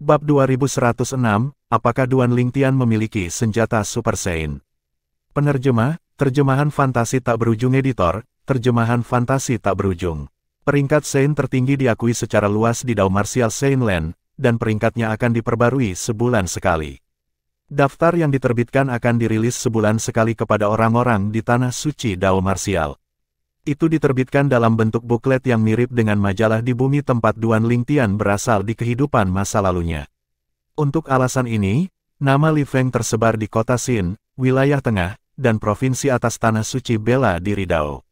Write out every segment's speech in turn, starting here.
Bab 2106, apakah Duan Lingtian memiliki senjata Super Saiyan? Penerjemah, terjemahan fantasi tak berujung editor, terjemahan fantasi tak berujung. Peringkat Saiyan tertinggi diakui secara luas di Dao Martial Saiyan Land, dan peringkatnya akan diperbarui sebulan sekali. Daftar yang diterbitkan akan dirilis sebulan sekali kepada orang-orang di tanah suci Dao Martial. Itu diterbitkan dalam bentuk buklet yang mirip dengan majalah di bumi tempat Duan Lingtian berasal di kehidupan masa lalunya. Untuk alasan ini, nama Li Feng tersebar di kota Xin, wilayah tengah, dan provinsi atas tanah suci bela diri Dao.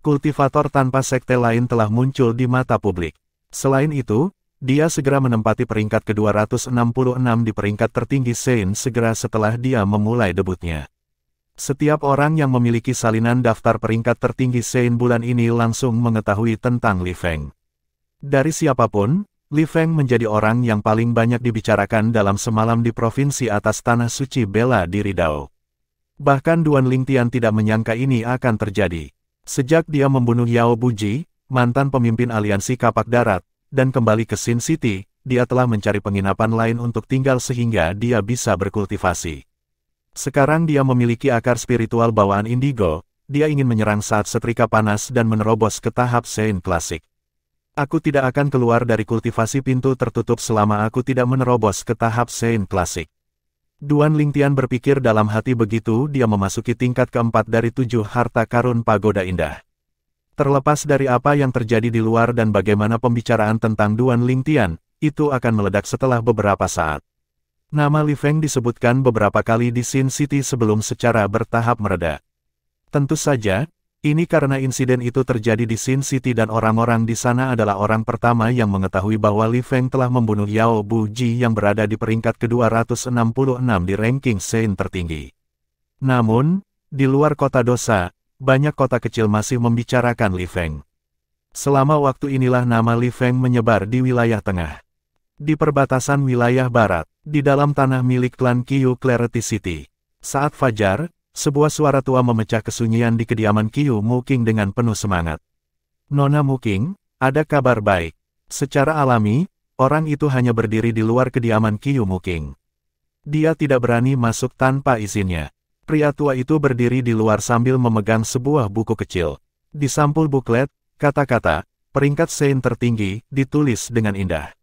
Kultivator tanpa sekte lain telah muncul di mata publik. Selain itu, dia segera menempati peringkat ke-266 di peringkat tertinggi Saiyan segera setelah dia memulai debutnya. Setiap orang yang memiliki salinan daftar peringkat tertinggi Saiyan bulan ini langsung mengetahui tentang Li Feng. Dari siapapun, Li Feng menjadi orang yang paling banyak dibicarakan dalam semalam di provinsi atas tanah suci bela diri Dao. Bahkan Duan Lingtian tidak menyangka ini akan terjadi. Sejak dia membunuh Yao Buji, mantan pemimpin aliansi kapak darat, dan kembali ke Sin City, dia telah mencari penginapan lain untuk tinggal sehingga dia bisa berkultivasi. Sekarang dia memiliki akar spiritual bawaan indigo, dia ingin menyerang saat setrika panas dan menerobos ke tahap Saiyan klasik. Aku tidak akan keluar dari kultivasi pintu tertutup selama aku tidak menerobos ke tahap Saiyan klasik. Duan Lingtian berpikir dalam hati begitu dia memasuki tingkat keempat dari 7 harta karun pagoda indah. Terlepas dari apa yang terjadi di luar dan bagaimana pembicaraan tentang Duan Lingtian, itu akan meledak setelah beberapa saat. Nama Li Feng disebutkan beberapa kali di Sin City sebelum secara bertahap mereda. Tentu saja, ini karena insiden itu terjadi di Sin City dan orang-orang di sana adalah orang pertama yang mengetahui bahwa Li Feng telah membunuh Yao Buji yang berada di peringkat ke-266 di ranking Saiyan tertinggi. Namun, di luar kota dosa, banyak kota kecil masih membicarakan Li Feng. Selama waktu inilah nama Li Feng menyebar di wilayah tengah. Di perbatasan wilayah barat, di dalam tanah milik klan Qiu Clarity City. Saat fajar, sebuah suara tua memecah kesunyian di kediaman Qiu Muking dengan penuh semangat. Nona Muking, ada kabar baik. Secara alami, orang itu hanya berdiri di luar kediaman Qiu Muking. Dia tidak berani masuk tanpa izinnya. Pria tua itu berdiri di luar sambil memegang sebuah buku kecil. Di sampul buklet, kata-kata, peringkat Saiyan tertinggi, ditulis dengan indah.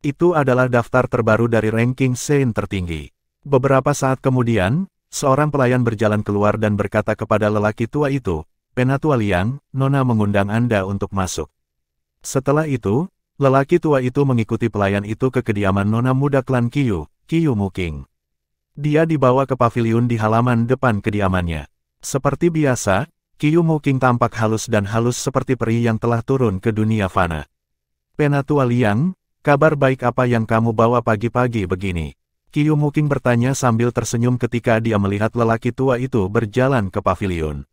Itu adalah daftar terbaru dari ranking Saiyan tertinggi. Beberapa saat kemudian, seorang pelayan berjalan keluar dan berkata kepada lelaki tua itu, "Penatua Liang, Nona mengundang Anda untuk masuk." Setelah itu, lelaki tua itu mengikuti pelayan itu ke kediaman Nona muda klan Qiu Muking. Dia dibawa ke paviliun di halaman depan kediamannya. Seperti biasa, Qiu Muking tampak halus dan halus seperti peri yang telah turun ke dunia fana. "Penatua Liang, kabar baik apa yang kamu bawa pagi-pagi begini?" Qiu Muking bertanya sambil tersenyum ketika dia melihat lelaki tua itu berjalan ke paviliun.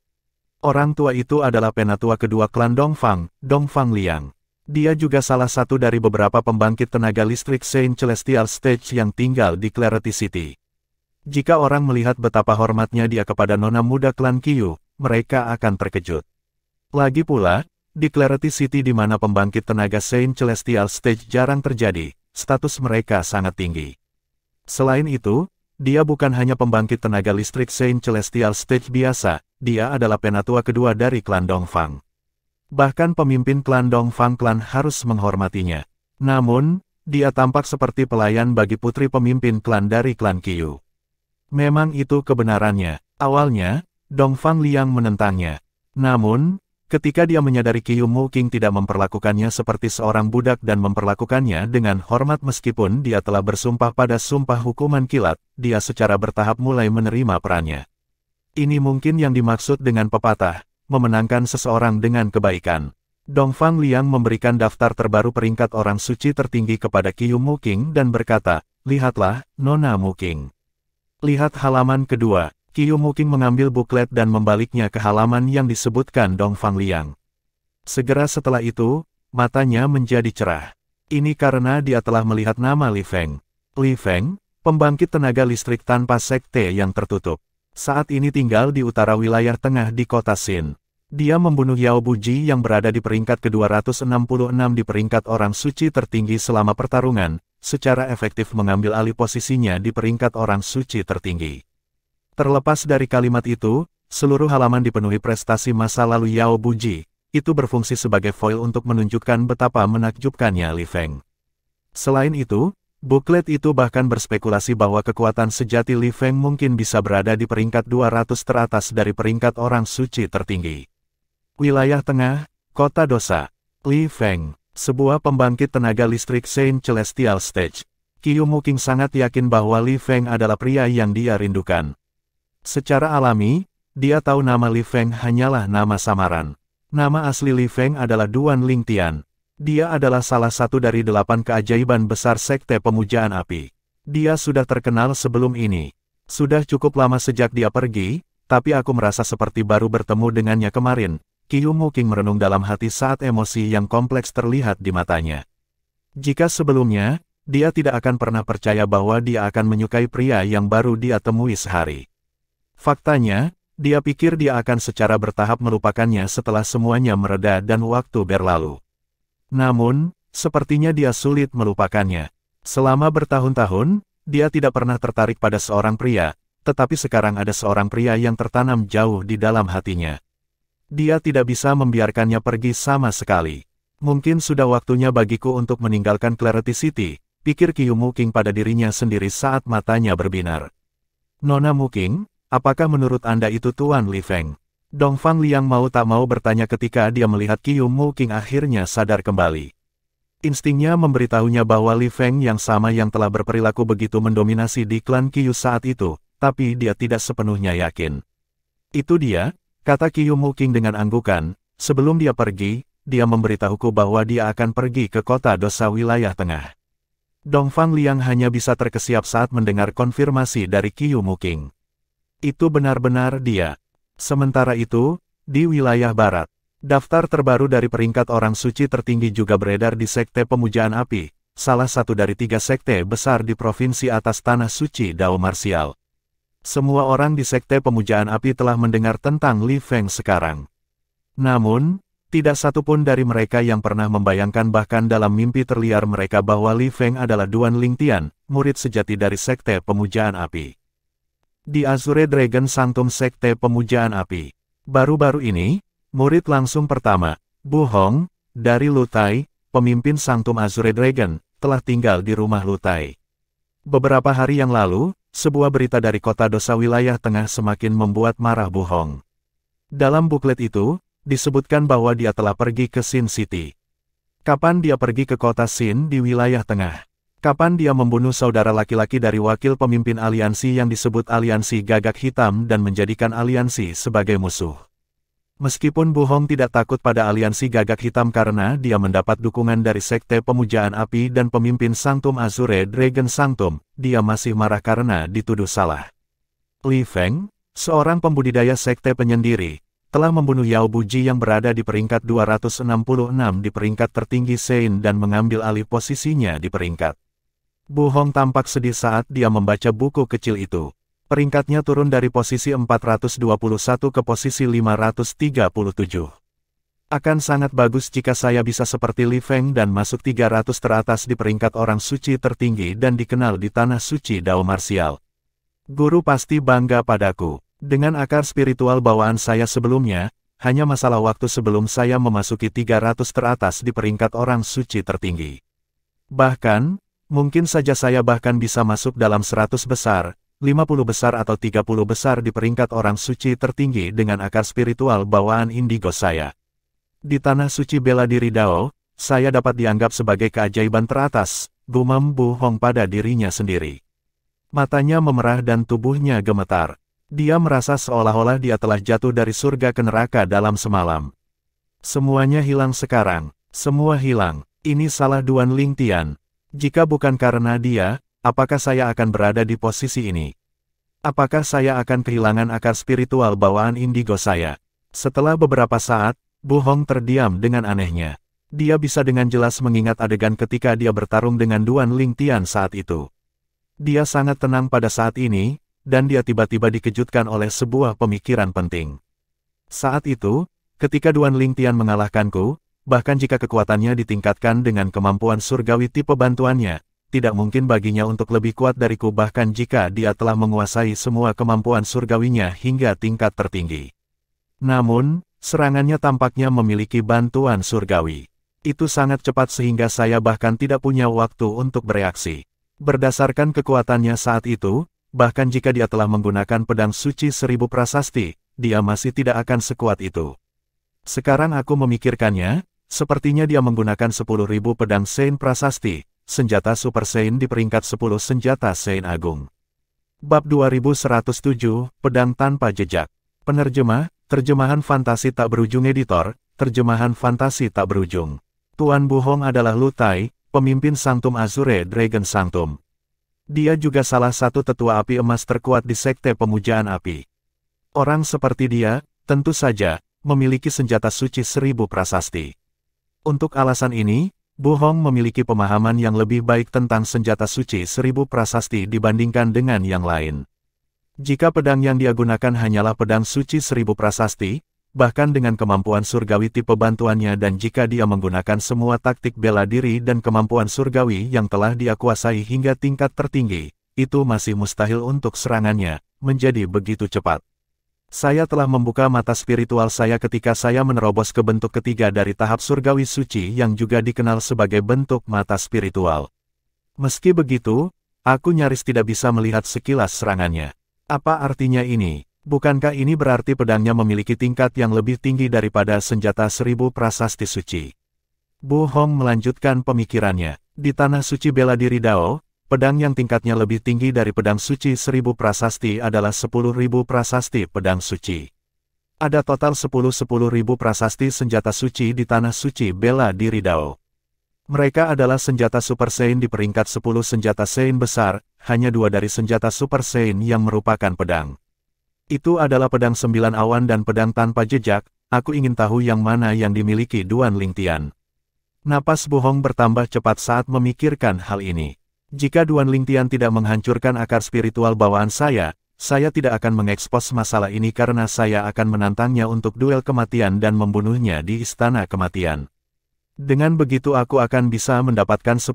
Orang tua itu adalah penatua kedua klan Dongfang Liang. Dia juga salah satu dari beberapa pembangkit tenaga listrik Saiyan Celestial Stage yang tinggal di Clarity City. Jika orang melihat betapa hormatnya dia kepada nona muda klan Qiu, mereka akan terkejut. Lagi pula, di Clarity City di mana pembangkit tenaga Saiyan Celestial Stage jarang terjadi, status mereka sangat tinggi. Selain itu, dia bukan hanya pembangkit tenaga listrik Saiyan Celestial Stage biasa, dia adalah penatua kedua dari klan Dongfang. Bahkan pemimpin klan Dongfang klan harus menghormatinya. Namun, dia tampak seperti pelayan bagi putri pemimpin klan dari klan Qiu. Memang itu kebenarannya. Awalnya, Dongfang Liang menentangnya. Namun, ketika dia menyadari Qiu Muking tidak memperlakukannya seperti seorang budak dan memperlakukannya dengan hormat meskipun dia telah bersumpah pada sumpah hukuman kilat, dia secara bertahap mulai menerima perannya. Ini mungkin yang dimaksud dengan pepatah, memenangkan seseorang dengan kebaikan. Dongfang Liang memberikan daftar terbaru peringkat orang suci tertinggi kepada Qiu Muking dan berkata, "Lihatlah, Nona Muking." Lihat halaman kedua. Qiu Muking mengambil buklet dan membaliknya ke halaman yang disebutkan Dongfang Liang. Segera setelah itu, matanya menjadi cerah. Ini karena dia telah melihat nama Li Feng. Li Feng, pembangkit tenaga listrik tanpa sekte yang tertutup. Saat ini tinggal di utara wilayah tengah di kota Xin. Dia membunuh Yao Buji yang berada di peringkat ke-266 di peringkat orang suci tertinggi selama pertarungan, secara efektif mengambil alih posisinya di peringkat orang suci tertinggi. Terlepas dari kalimat itu, seluruh halaman dipenuhi prestasi masa lalu Yao Buji. Itu berfungsi sebagai foil untuk menunjukkan betapa menakjubkannya Li Feng. Selain itu, buklet itu bahkan berspekulasi bahwa kekuatan sejati Li Feng mungkin bisa berada di peringkat 200 teratas dari peringkat orang suci tertinggi. Wilayah Tengah, Kota Dosa. Li Feng, sebuah pembangkit tenaga listrik Saint Celestial Stage. Qiu Muqing sangat yakin bahwa Li Feng adalah pria yang dia rindukan. Secara alami, dia tahu nama Li Feng hanyalah nama samaran. Nama asli Li Feng adalah Duan Lingtian. Dia adalah salah satu dari 8 keajaiban besar Sekte Pemujaan Api. Dia sudah terkenal sebelum ini. Sudah cukup lama sejak dia pergi, tapi aku merasa seperti baru bertemu dengannya kemarin. Qiu Muqing merenung dalam hati saat emosi yang kompleks terlihat di matanya. Jika sebelumnya, dia tidak akan pernah percaya bahwa dia akan menyukai pria yang baru dia temui sehari. Faktanya, dia pikir dia akan secara bertahap melupakannya setelah semuanya mereda dan waktu berlalu. Namun, sepertinya dia sulit melupakannya. Selama bertahun-tahun, dia tidak pernah tertarik pada seorang pria, tetapi sekarang ada seorang pria yang tertanam jauh di dalam hatinya. Dia tidak bisa membiarkannya pergi sama sekali. Mungkin sudah waktunya bagiku untuk meninggalkan Clarity City, pikir Qiu Muqing pada dirinya sendiri saat matanya berbinar. Nona Muqing, apakah menurut Anda itu Tuan Li Feng? Dongfang Liang mau tak mau bertanya ketika dia melihat Qiu Muqing akhirnya sadar kembali. Instingnya memberitahunya bahwa Li Feng yang sama yang telah berperilaku begitu mendominasi di klan Qiu saat itu, tapi dia tidak sepenuhnya yakin. Itu dia, kata Qiu Muqing dengan anggukan, sebelum dia pergi, dia memberitahuku bahwa dia akan pergi ke kota Dosa wilayah tengah. Dongfang Liang hanya bisa terkesiap saat mendengar konfirmasi dari Qiu Muqing. Itu benar-benar dia. Sementara itu, di wilayah barat, daftar terbaru dari peringkat orang suci tertinggi juga beredar di Sekte Pemujaan Api, salah satu dari 3 sekte besar di provinsi atas tanah suci Dao Marsial. Semua orang di Sekte Pemujaan Api telah mendengar tentang Li Feng sekarang. Namun, tidak satu pun dari mereka yang pernah membayangkan bahkan dalam mimpi terliar mereka bahwa Li Feng adalah Duan Lingtian, murid sejati dari Sekte Pemujaan Api. Di Azure Dragon Sanctum Sekte Pemujaan Api. Baru-baru ini, murid langsung pertama, Bu Hong, dari Lutai, pemimpin Sanctum Azure Dragon, telah tinggal di rumah Lutai. Beberapa hari yang lalu, sebuah berita dari kota Dosa wilayah tengah semakin membuat marah Bu Hong. Dalam buklet itu, disebutkan bahwa dia telah pergi ke Sin City. Kapan dia pergi ke kota Sin di wilayah tengah? Kapan dia membunuh saudara laki-laki dari wakil pemimpin aliansi yang disebut Aliansi Gagak Hitam dan menjadikan aliansi sebagai musuh? Meskipun Bu Hong tidak takut pada Aliansi Gagak Hitam karena dia mendapat dukungan dari Sekte Pemujaan Api dan pemimpin Sanctum Azure Dragon Sanctum, dia masih marah karena dituduh salah. Li Feng, seorang pembudidaya sekte penyendiri, telah membunuh Yao Buji yang berada di peringkat 266 di peringkat tertinggi Sein dan mengambil alih posisinya di peringkat. Bu Hong tampak sedih saat dia membaca buku kecil itu. Peringkatnya turun dari posisi 421 ke posisi 537. Akan sangat bagus jika saya bisa seperti Li Feng dan masuk 300 teratas di peringkat orang suci tertinggi dan dikenal di tanah suci Dao Marsial. Guru pasti bangga padaku. Dengan akar spiritual bawaan saya sebelumnya, hanya masalah waktu sebelum saya memasuki 300 teratas di peringkat orang suci tertinggi. Bahkan, mungkin saja saya bahkan bisa masuk dalam 100 besar, 50 besar atau 30 besar di peringkat orang suci tertinggi dengan akar spiritual bawaan indigo saya. Di tanah suci bela diri Dao, saya dapat dianggap sebagai keajaiban teratas, gumam Bu Hong pada dirinya sendiri. Matanya memerah dan tubuhnya gemetar. Dia merasa seolah-olah dia telah jatuh dari surga ke neraka dalam semalam. Semuanya hilang sekarang, semua hilang. Ini salah Duan Lingtian. Jika bukan karena dia, apakah saya akan berada di posisi ini? Apakah saya akan kehilangan akar spiritual bawaan indigo saya? Setelah beberapa saat, Bu Hong terdiam dengan anehnya. Dia bisa dengan jelas mengingat adegan ketika dia bertarung dengan Duan Lingtian saat itu. Dia sangat tenang pada saat ini, dan dia tiba-tiba dikejutkan oleh sebuah pemikiran penting. Saat itu, ketika Duan Lingtian mengalahkanku, bahkan jika kekuatannya ditingkatkan dengan kemampuan surgawi tipe bantuannya, tidak mungkin baginya untuk lebih kuat dariku bahkan jika dia telah menguasai semua kemampuan surgawinya hingga tingkat tertinggi. Namun, serangannya tampaknya memiliki bantuan surgawi. Itu sangat cepat sehingga saya bahkan tidak punya waktu untuk bereaksi. Berdasarkan kekuatannya saat itu, bahkan jika dia telah menggunakan pedang suci 1000 prasasti, dia masih tidak akan sekuat itu. Sekarang aku memikirkannya, sepertinya dia menggunakan 10.000 pedang Sein prasasti, senjata Super Sein di peringkat 10 senjata Sein Agung. Bab 2107, Pedang Tanpa Jejak. Penerjemah, terjemahan fantasi tak berujung editor, terjemahan fantasi tak berujung. Tuan Bu Hong adalah Lu Tai, pemimpin Sanctum Azure Dragon Sanctum. Dia juga salah satu tetua api emas terkuat di sekte pemujaan api. Orang seperti dia, tentu saja, memiliki senjata suci 1000 prasasti. Untuk alasan ini, Bu Hong memiliki pemahaman yang lebih baik tentang senjata suci 1000 prasasti dibandingkan dengan yang lain. Jika pedang yang dia gunakan hanyalah pedang suci 1000 prasasti, bahkan dengan kemampuan surgawi tipe bantuannya dan jika dia menggunakan semua taktik bela diri dan kemampuan surgawi yang telah dia kuasai hingga tingkat tertinggi, itu masih mustahil untuk serangannya menjadi begitu cepat. Saya telah membuka mata spiritual saya ketika saya menerobos ke bentuk ketiga dari tahap surgawi suci yang juga dikenal sebagai bentuk mata spiritual. Meski begitu, aku nyaris tidak bisa melihat sekilas serangannya. Apa artinya ini? Bukankah ini berarti pedangnya memiliki tingkat yang lebih tinggi daripada senjata 1000 prasasti suci? Bu Hong melanjutkan pemikirannya. Di tanah suci bela diri Dao, pedang yang tingkatnya lebih tinggi dari pedang suci 1000 prasasti adalah 10.000 prasasti pedang suci. Ada total 10.000 prasasti senjata suci di tanah suci bela diri Dao. Mereka adalah senjata Super Sein di peringkat 10 senjata Sein besar, hanya 2 dari senjata Super Sein yang merupakan pedang. Itu adalah pedang 9 awan dan pedang tanpa jejak, aku ingin tahu yang mana yang dimiliki Duan Lingtian. Napas Bu Hong bertambah cepat saat memikirkan hal ini. Jika Duan Lingtian tidak menghancurkan akar spiritual bawaan saya tidak akan mengekspos masalah ini karena saya akan menantangnya untuk duel kematian dan membunuhnya di Istana Kematian. Dengan begitu aku akan bisa mendapatkan 10.000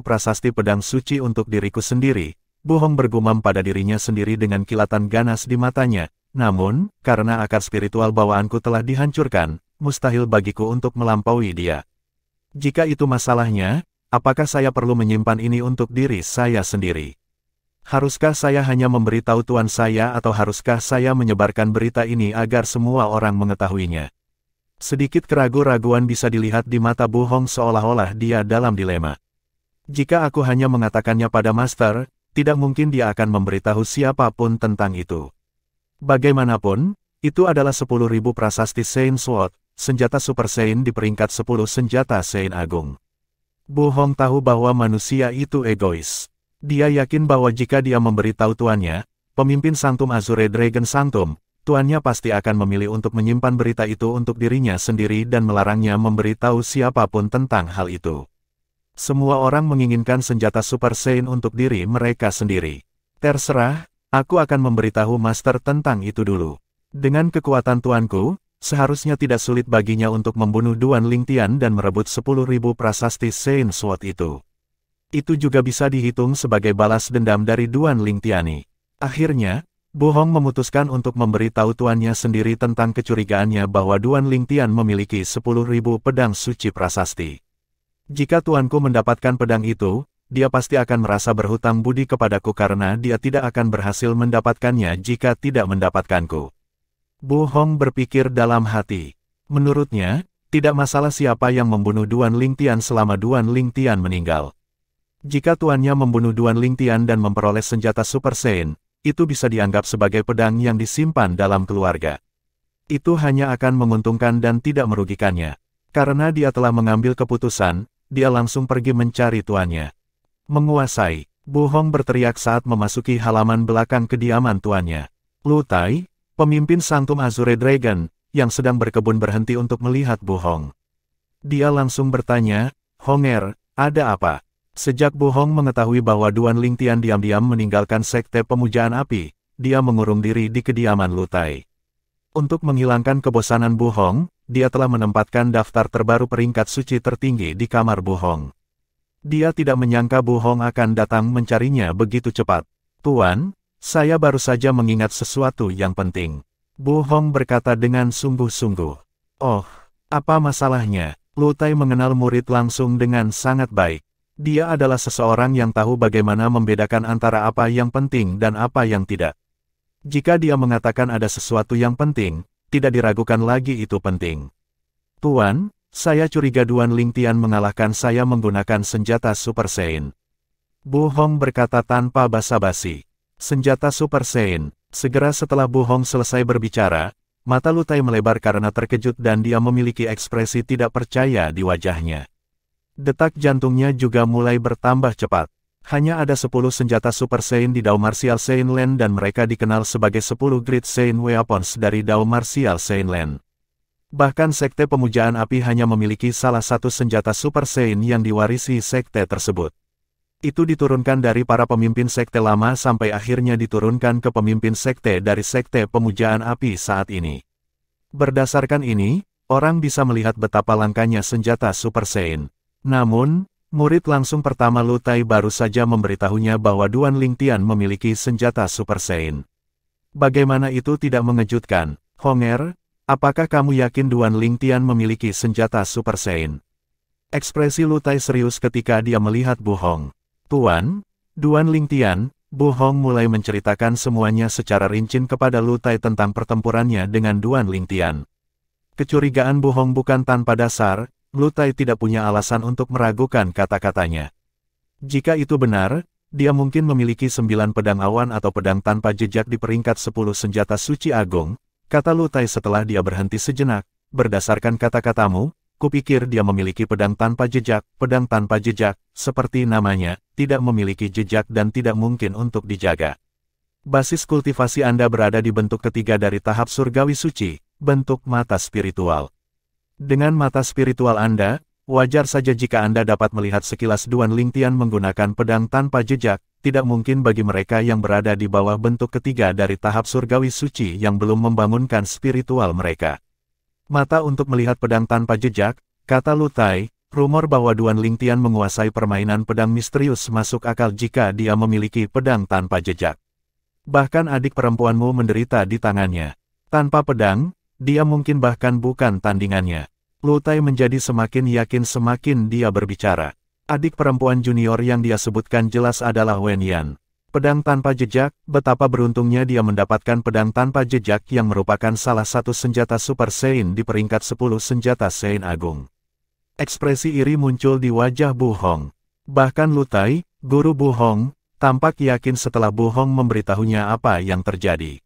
prasasti pedang suci untuk diriku sendiri. Bu Hong bergumam pada dirinya sendiri dengan kilatan ganas di matanya. Namun, karena akar spiritual bawaanku telah dihancurkan, mustahil bagiku untuk melampaui dia. Jika itu masalahnya, apakah saya perlu menyimpan ini untuk diri saya sendiri? Haruskah saya hanya memberitahu tuan saya atau haruskah saya menyebarkan berita ini agar semua orang mengetahuinya? Sedikit keraguan-raguan bisa dilihat di mata Bu Hong seolah-olah dia dalam dilema. Jika aku hanya mengatakannya pada Master, tidak mungkin dia akan memberitahu siapapun tentang itu. Bagaimanapun, itu adalah 10.000 prasasti Sein Sword, senjata Super Sein di peringkat 10 senjata Sein Agung. Bu Hong tahu bahwa manusia itu egois. Dia yakin bahwa jika dia memberitahu tuannya, pemimpin Sanctum Azure Dragon Sanctum, tuannya pasti akan memilih untuk menyimpan berita itu untuk dirinya sendiri dan melarangnya memberitahu siapapun tentang hal itu. Semua orang menginginkan senjata Super Sein untuk diri mereka sendiri. Terserah, aku akan memberitahu Master tentang itu dulu. Dengan kekuatan tuanku, seharusnya tidak sulit baginya untuk membunuh Duan Lingtian dan merebut 10.000 prasasti Sein Sword itu. Itu juga bisa dihitung sebagai balas dendam dari Duan Lingtiani. Akhirnya, Bu Hong memutuskan untuk memberitahu tuannya sendiri tentang kecurigaannya bahwa Duan Lingtian memiliki 10.000 pedang suci prasasti. Jika tuanku mendapatkan pedang itu, dia pasti akan merasa berhutang budi kepadaku karena dia tidak akan berhasil mendapatkannya jika tidak mendapatkanku. Bu Hong berpikir dalam hati. Menurutnya, tidak masalah siapa yang membunuh Duan Lingtian selama Duan Lingtian meninggal. Jika tuannya membunuh Duan Lingtian dan memperoleh senjata Super Sein, itu bisa dianggap sebagai pedang yang disimpan dalam keluarga. Itu hanya akan menguntungkan dan tidak merugikannya. Karena dia telah mengambil keputusan, dia langsung pergi mencari tuannya. Menguasai, Bu Hong berteriak saat memasuki halaman belakang kediaman tuannya. Lu Tai, pemimpin Sanctum Azure Dragon, yang sedang berkebun berhenti untuk melihat Bu Hong. Dia langsung bertanya, "Honger, ada apa?" Sejak Bu Hong mengetahui bahwa Duan Lingtian diam-diam meninggalkan sekte pemujaan api, dia mengurung diri di kediaman Lu Tai. Untuk menghilangkan kebosanan Bu Hong, dia telah menempatkan daftar terbaru peringkat suci tertinggi di kamar Bu Hong. Dia tidak menyangka Bu Hong akan datang mencarinya begitu cepat. Tuan, saya baru saja mengingat sesuatu yang penting. Bu Hong berkata dengan sungguh-sungguh. Oh, apa masalahnya? Lu Tai mengenal murid langsung dengan sangat baik. Dia adalah seseorang yang tahu bagaimana membedakan antara apa yang penting dan apa yang tidak. Jika dia mengatakan ada sesuatu yang penting, tidak diragukan lagi itu penting. Tuan, saya curiga Duan Lingtian mengalahkan saya menggunakan senjata Super Saiyan. Bu Hong berkata tanpa basa-basi. Senjata Super Saiyan. Segera setelah Bu Hong selesai berbicara, mata Lu Tai melebar karena terkejut dan dia memiliki ekspresi tidak percaya di wajahnya. Detak jantungnya juga mulai bertambah cepat. Hanya ada 10 senjata Super Saiyan di Dao Martial Saiyan Land dan mereka dikenal sebagai 10 Great Saiyan Weapons dari Dao Martial Saiyan Land. Bahkan Sekte Pemujaan Api hanya memiliki salah satu senjata Super Saiyan yang diwarisi sekte tersebut. Itu diturunkan dari para pemimpin sekte lama sampai akhirnya diturunkan ke pemimpin sekte dari Sekte Pemujaan Api saat ini. Berdasarkan ini, orang bisa melihat betapa langkanya senjata Super Saiyan. Namun, murid langsung pertama Lu Tai baru saja memberitahunya bahwa Duan Lingtian memiliki senjata Super Saiyan. Bagaimana itu tidak mengejutkan? Honger, apakah kamu yakin Duan Lingtian memiliki senjata Super Saiyan? Ekspresi Lu Tai serius ketika dia melihat Bu Hong. Tuan, Duan Lingtian, Bu Hong mulai menceritakan semuanya secara rinci kepada Lu Tai tentang pertempurannya dengan Duan Lingtian. Kecurigaan Bu Hong bukan tanpa dasar. Lu Tai tidak punya alasan untuk meragukan kata-katanya. Jika itu benar, dia mungkin memiliki 9 pedang awan atau pedang tanpa jejak di peringkat 10 senjata suci agung, kata Lu Tai setelah dia berhenti sejenak. Berdasarkan kata-katamu, kupikir dia memiliki pedang tanpa jejak, seperti namanya, tidak memiliki jejak dan tidak mungkin untuk dijaga. Basis kultivasi Anda berada di bentuk ketiga dari tahap surgawi suci, bentuk mata spiritual. Dengan mata spiritual Anda, wajar saja jika Anda dapat melihat sekilas Duan Lingtian menggunakan pedang tanpa jejak, tidak mungkin bagi mereka yang berada di bawah bentuk ketiga dari tahap surgawi suci yang belum membangunkan spiritual mereka. Mata untuk melihat pedang tanpa jejak, kata Lu Tai, rumor bahwa Duan Lingtian menguasai permainan pedang misterius masuk akal jika dia memiliki pedang tanpa jejak. Bahkan adik perempuanmu menderita di tangannya. Tanpa pedang, dia mungkin bahkan bukan tandingannya. Lu Tai menjadi semakin yakin semakin dia berbicara. Adik perempuan junior yang dia sebutkan jelas adalah Wen Yan. Pedang tanpa jejak, betapa beruntungnya dia mendapatkan pedang tanpa jejak yang merupakan salah satu senjata Super Saiyan di peringkat 10 senjata Saiyan Agung. Ekspresi iri muncul di wajah Bu Hong. Bahkan Lu Tai, guru Bu Hong, tampak yakin setelah Bu Hong memberitahunya apa yang terjadi.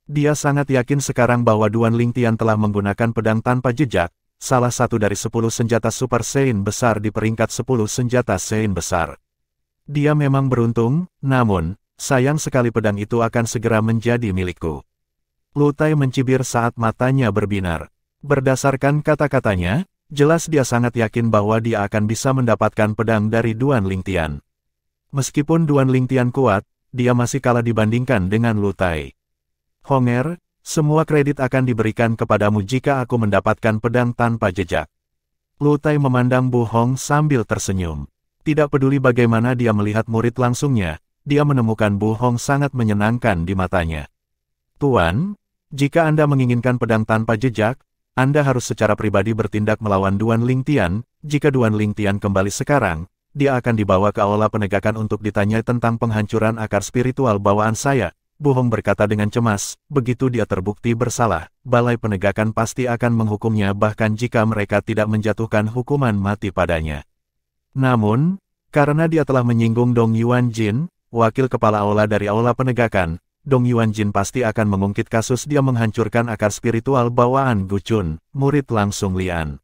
Dia sangat yakin sekarang bahwa Duan Lingtian telah menggunakan pedang tanpa jejak, salah satu dari 10 senjata Super Saiyan besar di peringkat 10 senjata Saiyan besar. Dia memang beruntung, namun, sayang sekali pedang itu akan segera menjadi milikku. Lu Tai mencibir saat matanya berbinar. Berdasarkan kata-katanya, jelas dia sangat yakin bahwa dia akan bisa mendapatkan pedang dari Duan Lingtian. Meskipun Duan Lingtian kuat, dia masih kalah dibandingkan dengan Lu Tai. Honger, semua kredit akan diberikan kepadamu jika aku mendapatkan pedang tanpa jejak. Lu Tai memandang Bu Hong sambil tersenyum. Tidak peduli bagaimana dia melihat murid langsungnya, dia menemukan Bu Hong sangat menyenangkan di matanya. Tuan, jika Anda menginginkan pedang tanpa jejak, Anda harus secara pribadi bertindak melawan Duan Lingtian. Jika Duan Lingtian kembali sekarang, dia akan dibawa ke aula penegakan untuk ditanya tentang penghancuran akar spiritual bawaan saya. Bu Hong berkata dengan cemas, begitu dia terbukti bersalah, balai penegakan pasti akan menghukumnya bahkan jika mereka tidak menjatuhkan hukuman mati padanya. Namun, karena dia telah menyinggung Dong Yuan Jin, wakil kepala aula dari aula penegakan, Dong Yuan Jin pasti akan mengungkit kasus dia menghancurkan akar spiritual bawaan Gu Chun, murid langsung Lian.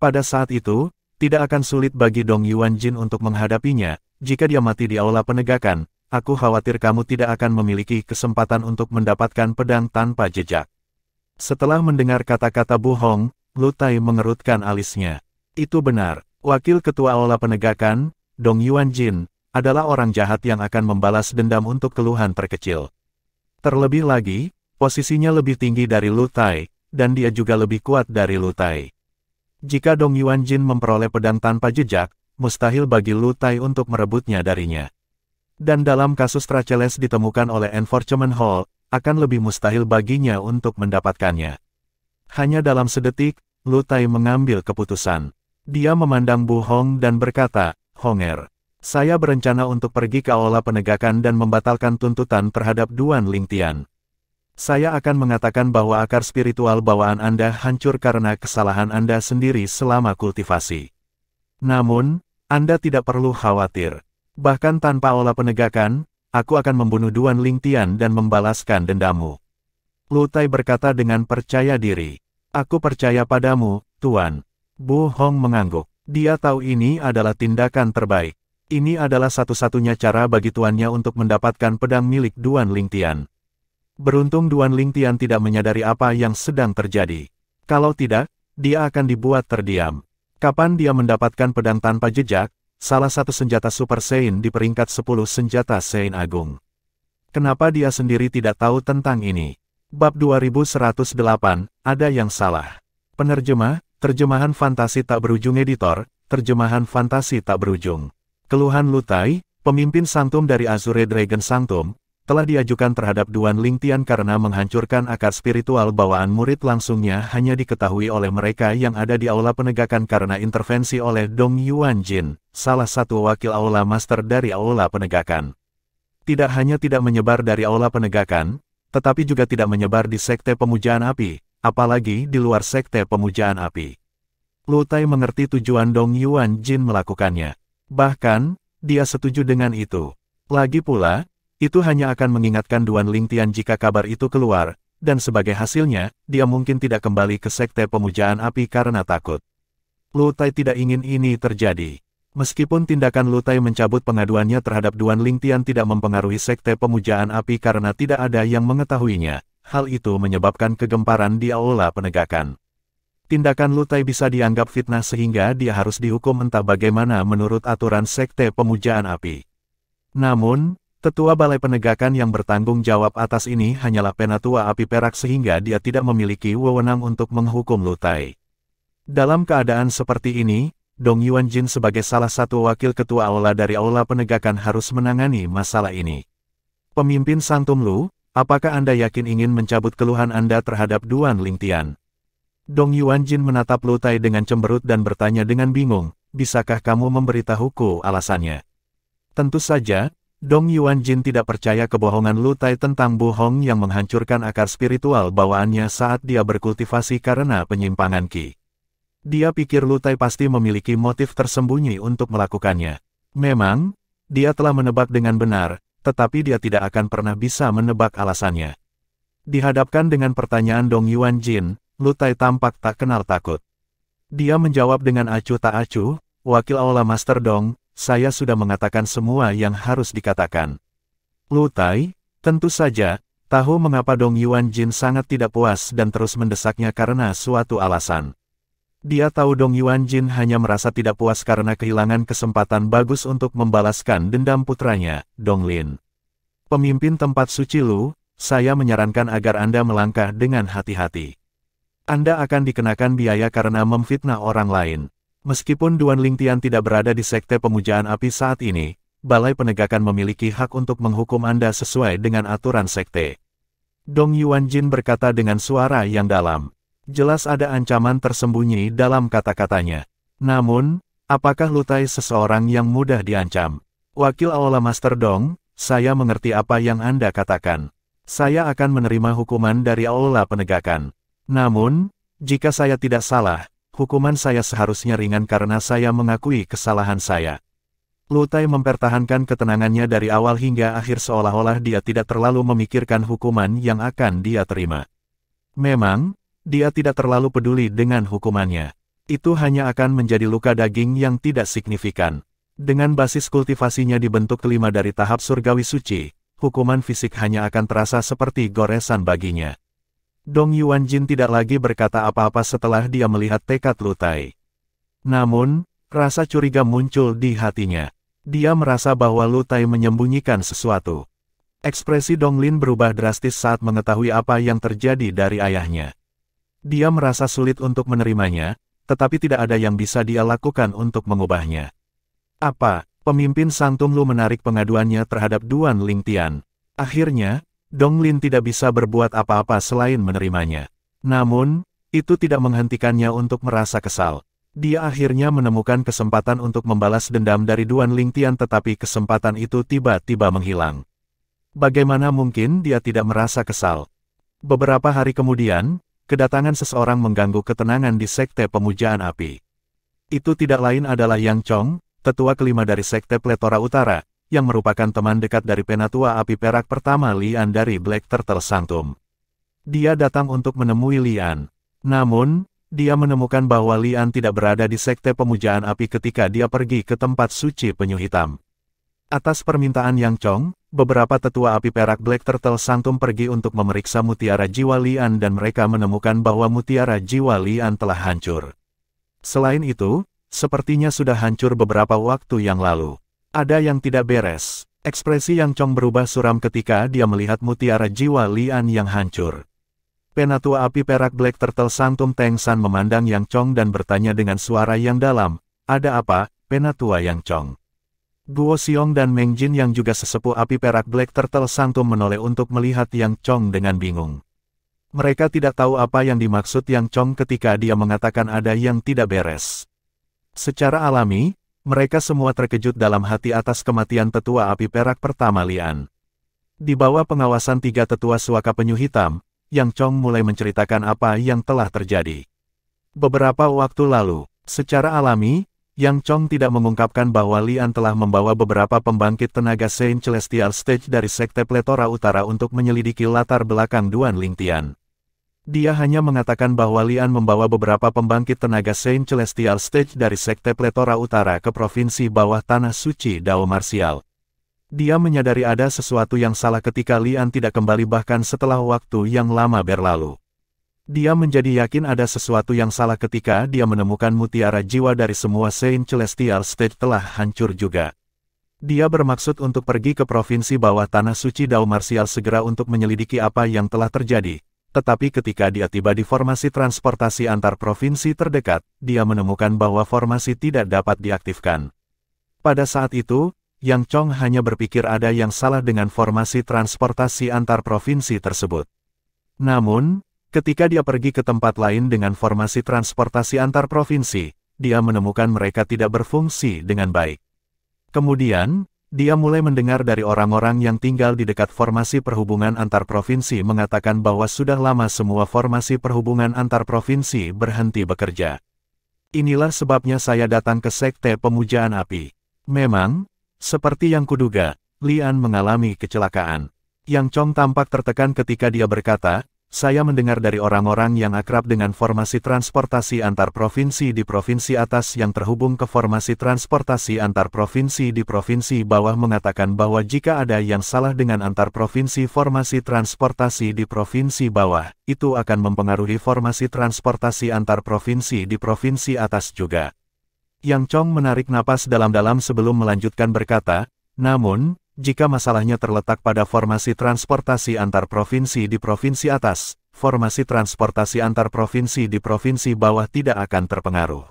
Pada saat itu, tidak akan sulit bagi Dong Yuan Jin untuk menghadapinya, jika dia mati di aula penegakan. Aku khawatir kamu tidak akan memiliki kesempatan untuk mendapatkan pedang tanpa jejak. Setelah mendengar kata-kata Bu Hong, Lu Tai mengerutkan alisnya. Itu benar, wakil ketua aula penegakan, Dong Yuan Jin, adalah orang jahat yang akan membalas dendam untuk keluhan terkecil. Terlebih lagi, posisinya lebih tinggi dari Lu Tai, dan dia juga lebih kuat dari Lu Tai. Jika Dong Yuan Jin memperoleh pedang tanpa jejak, mustahil bagi Lu Tai untuk merebutnya darinya. Dan dalam kasus Tracheles ditemukan oleh Enforcement Hall, akan lebih mustahil baginya untuk mendapatkannya. Hanya dalam sedetik, Lu Tai mengambil keputusan. Dia memandang Bu Hong dan berkata, "Honger, saya berencana untuk pergi ke aula penegakan dan membatalkan tuntutan terhadap Duan Lingtian. Saya akan mengatakan bahwa akar spiritual bawaan Anda hancur karena kesalahan Anda sendiri selama kultivasi. Namun, Anda tidak perlu khawatir. Bahkan tanpa aula penegakan, aku akan membunuh Duan Lingtian dan membalaskan dendamu." Lu Tai berkata dengan percaya diri. "Aku percaya padamu, Tuan." Bu Hong mengangguk. Dia tahu ini adalah tindakan terbaik. Ini adalah satu-satunya cara bagi tuannya untuk mendapatkan pedang milik Duan Lingtian. Beruntung Duan Lingtian tidak menyadari apa yang sedang terjadi. Kalau tidak, dia akan dibuat terdiam. Kapan dia mendapatkan pedang tanpa jejak, salah satu senjata Super Saiyan di peringkat 10 senjata Saiyan Agung? Kenapa dia sendiri tidak tahu tentang ini? Bab 2108, ada yang salah. Penerjemah, terjemahan fantasi tak berujung editor, terjemahan fantasi tak berujung. Keluhan Lu Tai, pemimpin Sanctum dari Azure Dragon Sanctum, telah diajukan terhadap Duan Lingtian karena menghancurkan akar spiritual bawaan murid langsungnya hanya diketahui oleh mereka yang ada di aula penegakan karena intervensi oleh Dong Yuan Jin, salah satu wakil aula master dari aula penegakan. Tidak hanya tidak menyebar dari aula penegakan, tetapi juga tidak menyebar di sekte pemujaan api, apalagi di luar sekte pemujaan api. Lu Tai mengerti tujuan Dong Yuan Jin melakukannya. Bahkan, dia setuju dengan itu. Lagi pula, itu hanya akan mengingatkan Duan Lingtian jika kabar itu keluar, dan sebagai hasilnya, dia mungkin tidak kembali ke sekte pemujaan api karena takut. Lu Tai tidak ingin ini terjadi. Meskipun tindakan Lu Tai mencabut pengaduannya terhadap Duan Lingtian tidak mempengaruhi sekte pemujaan api karena tidak ada yang mengetahuinya, hal itu menyebabkan kegemparan di aula penegakan. Tindakan Lu Tai bisa dianggap fitnah sehingga dia harus dihukum entah bagaimana menurut aturan sekte pemujaan api. Namun, tetua balai penegakan yang bertanggung jawab atas ini hanyalah Penatua Api Perak sehingga dia tidak memiliki wewenang untuk menghukum Lu Tai. Dalam keadaan seperti ini, Dong Yuan Jin sebagai salah satu wakil ketua aula dari aula penegakan harus menangani masalah ini. Pemimpin Sanctum Lu, apakah Anda yakin ingin mencabut keluhan Anda terhadap Duan Lingtian? Dong Yuan Jin menatap Lu Tai dengan cemberut dan bertanya dengan bingung, "Bisakah kamu memberitahuku alasannya?" Tentu saja, Dong Yuan Jin tidak percaya kebohongan Lu Tai tentang Bu Hong yang menghancurkan akar spiritual bawaannya saat dia berkultivasi karena penyimpangan Qi. Dia pikir Lu Tai pasti memiliki motif tersembunyi untuk melakukannya. Memang, dia telah menebak dengan benar, tetapi dia tidak akan pernah bisa menebak alasannya. Dihadapkan dengan pertanyaan Dong Yuan Jin, Lu Tai tampak tak kenal takut. Dia menjawab dengan acuh tak acuh, "Wakil aula Master Dong, saya sudah mengatakan semua yang harus dikatakan." Lu Tai, tentu saja, tahu mengapa Dong Yuan Jin sangat tidak puas dan terus mendesaknya karena suatu alasan. Dia tahu Dong Yuan Jin hanya merasa tidak puas karena kehilangan kesempatan bagus untuk membalaskan dendam putranya, Dong Lin. "Pemimpin tempat suci Lu, saya menyarankan agar Anda melangkah dengan hati-hati. Anda akan dikenakan biaya karena memfitnah orang lain. Meskipun Duan Lingtian tidak berada di sekte pemujaan api saat ini, Balai Penegakan memiliki hak untuk menghukum Anda sesuai dengan aturan sekte." Dong Yuan Jin berkata dengan suara yang dalam. Jelas ada ancaman tersembunyi dalam kata-katanya. Namun, apakah Lu Tai seseorang yang mudah diancam? "Wakil aula Master Dong, saya mengerti apa yang Anda katakan. Saya akan menerima hukuman dari aula penegakan. Namun, jika saya tidak salah, hukuman saya seharusnya ringan karena saya mengakui kesalahan saya." Lu Tai mempertahankan ketenangannya dari awal hingga akhir seolah-olah dia tidak terlalu memikirkan hukuman yang akan dia terima. Memang, dia tidak terlalu peduli dengan hukumannya. Itu hanya akan menjadi luka daging yang tidak signifikan. Dengan basis kultivasinya dibentuk kelima dari tahap surgawi suci, hukuman fisik hanya akan terasa seperti goresan baginya. Dong Yuan Jin tidak lagi berkata apa-apa setelah dia melihat tekad Lu Tai. Namun, rasa curiga muncul di hatinya. Dia merasa bahwa Lu Tai menyembunyikan sesuatu. Ekspresi Dong Lin berubah drastis saat mengetahui apa yang terjadi dari ayahnya. Dia merasa sulit untuk menerimanya, tetapi tidak ada yang bisa dia lakukan untuk mengubahnya. Apa? Pemimpin Sang Tunglu menarik pengaduannya terhadap Duan Lingtian. Akhirnya, Dong Lin tidak bisa berbuat apa-apa selain menerimanya. Namun, itu tidak menghentikannya untuk merasa kesal. Dia akhirnya menemukan kesempatan untuk membalas dendam dari Duan Lingtian, tetapi kesempatan itu tiba-tiba menghilang. Bagaimana mungkin dia tidak merasa kesal? Beberapa hari kemudian, kedatangan seseorang mengganggu ketenangan di Sekte Pemujaan Api. Itu tidak lain adalah Yang Chong, tetua kelima dari Sekte Pletora Utara, yang merupakan teman dekat dari Penatua Api Perak pertama Lian dari Black Turtle Sanctum. Dia datang untuk menemui Lian. Namun, dia menemukan bahwa Lian tidak berada di Sekte Pemujaan Api ketika dia pergi ke tempat suci penyu hitam. Atas permintaan Yang Chong, beberapa tetua Api Perak Black Turtle Sanctum pergi untuk memeriksa mutiara jiwa Lian dan mereka menemukan bahwa mutiara jiwa Lian telah hancur. Selain itu, sepertinya sudah hancur beberapa waktu yang lalu. Ada yang tidak beres. Ekspresi Yang Chong berubah suram ketika dia melihat mutiara jiwa Lian yang hancur. Penatua Api Perak Black Turtle Sanctum Teng San memandang Yang Chong dan bertanya dengan suara yang dalam, "Ada apa, Penatua Yang Chong?" Guo Xiong dan Meng Jin yang juga sesepuh Api Perak Black Turtle Sanctum menoleh untuk melihat Yang Chong dengan bingung. Mereka tidak tahu apa yang dimaksud Yang Chong ketika dia mengatakan ada yang tidak beres. Secara alami, mereka semua terkejut dalam hati atas kematian tetua Api Perak pertama Lian. Di bawah pengawasan 3 tetua suaka penyu hitam, Yang Chong mulai menceritakan apa yang telah terjadi. Beberapa waktu lalu, secara alami, Yang Chong tidak mengungkapkan bahwa Lian telah membawa beberapa pembangkit tenaga Saint Celestial Stage dari Sekte Pletora Utara untuk menyelidiki latar belakang Duan Lingtian. Dia hanya mengatakan bahwa Lian membawa beberapa pembangkit tenaga Saint Celestial Stage dari Sekte Pletora Utara ke provinsi bawah tanah suci Dao Martial. Dia menyadari ada sesuatu yang salah ketika Lian tidak kembali bahkan setelah waktu yang lama berlalu. Dia menjadi yakin ada sesuatu yang salah ketika dia menemukan mutiara jiwa dari semua Saint Celestial Stage telah hancur juga. Dia bermaksud untuk pergi ke provinsi bawah tanah suci Dao Martial segera untuk menyelidiki apa yang telah terjadi. Tetapi ketika dia tiba di formasi transportasi antar provinsi terdekat, dia menemukan bahwa formasi tidak dapat diaktifkan. Pada saat itu, Yang Chong hanya berpikir ada yang salah dengan formasi transportasi antar provinsi tersebut. Namun, ketika dia pergi ke tempat lain dengan formasi transportasi antar provinsi, dia menemukan mereka tidak berfungsi dengan baik. Kemudian, dia mulai mendengar dari orang-orang yang tinggal di dekat formasi perhubungan antar provinsi mengatakan bahwa sudah lama semua formasi perhubungan antar provinsi berhenti bekerja. Inilah sebabnya saya datang ke Sekte Pemujaan Api. Memang, seperti yang kuduga, Lian mengalami kecelakaan. Yang Chong tampak tertekan ketika dia berkata, "Saya mendengar dari orang-orang yang akrab dengan formasi transportasi antar provinsi di provinsi atas yang terhubung ke formasi transportasi antar provinsi di provinsi bawah mengatakan bahwa jika ada yang salah dengan antar provinsi formasi transportasi di provinsi bawah, itu akan mempengaruhi formasi transportasi antar provinsi di provinsi atas juga." Yang Chong menarik napas dalam-dalam sebelum melanjutkan berkata, "Namun, jika masalahnya terletak pada formasi transportasi antar provinsi di provinsi atas, formasi transportasi antar provinsi di provinsi bawah tidak akan terpengaruh.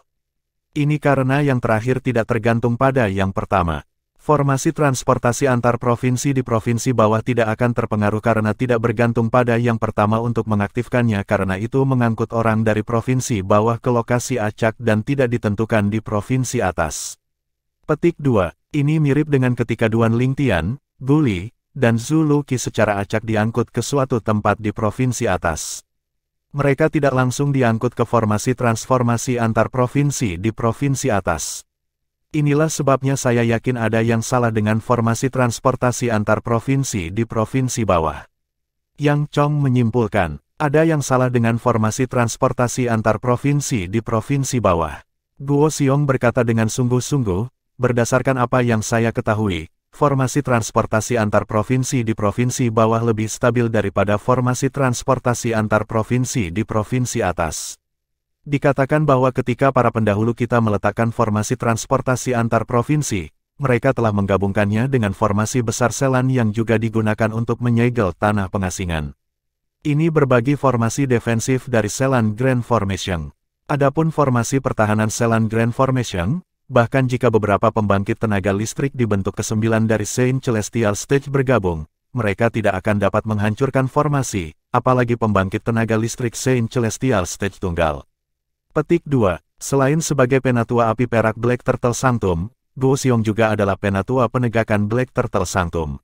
Ini karena yang terakhir tidak tergantung pada yang pertama. Formasi transportasi antar provinsi di provinsi bawah tidak akan terpengaruh karena tidak bergantung pada yang pertama untuk mengaktifkannya karena itu mengangkut orang dari provinsi bawah ke lokasi acak dan tidak ditentukan di provinsi atas." Petik 2. Ini mirip dengan ketika Duan Lingtian, Guli, dan Zulu Qi secara acak diangkut ke suatu tempat di provinsi atas. Mereka tidak langsung diangkut ke formasi transformasi antar provinsi di provinsi atas. Inilah sebabnya saya yakin ada yang salah dengan formasi transportasi antar provinsi di provinsi bawah. Yang Chong menyimpulkan, ada yang salah dengan formasi transportasi antar provinsi di provinsi bawah. Guo Xiong berkata dengan sungguh-sungguh, "Berdasarkan apa yang saya ketahui, formasi transportasi antar provinsi di provinsi bawah lebih stabil daripada formasi transportasi antar provinsi di provinsi atas." Dikatakan bahwa ketika para pendahulu kita meletakkan formasi transportasi antar provinsi, mereka telah menggabungkannya dengan formasi besar Selan yang juga digunakan untuk menyegel tanah pengasingan. Ini berbagi formasi defensif dari Selan Grand Formation. Adapun formasi pertahanan Selan Grand Formation, bahkan jika beberapa pembangkit tenaga listrik di bentuk ke-9 dari Saint Celestial Stage bergabung, mereka tidak akan dapat menghancurkan formasi, apalagi pembangkit tenaga listrik Saint Celestial Stage tunggal. Petik 2. Selain sebagai penatua api perak Black Turtle Sanctum, Guo Xiong juga adalah penatua penegakan Black Turtle Sanctum.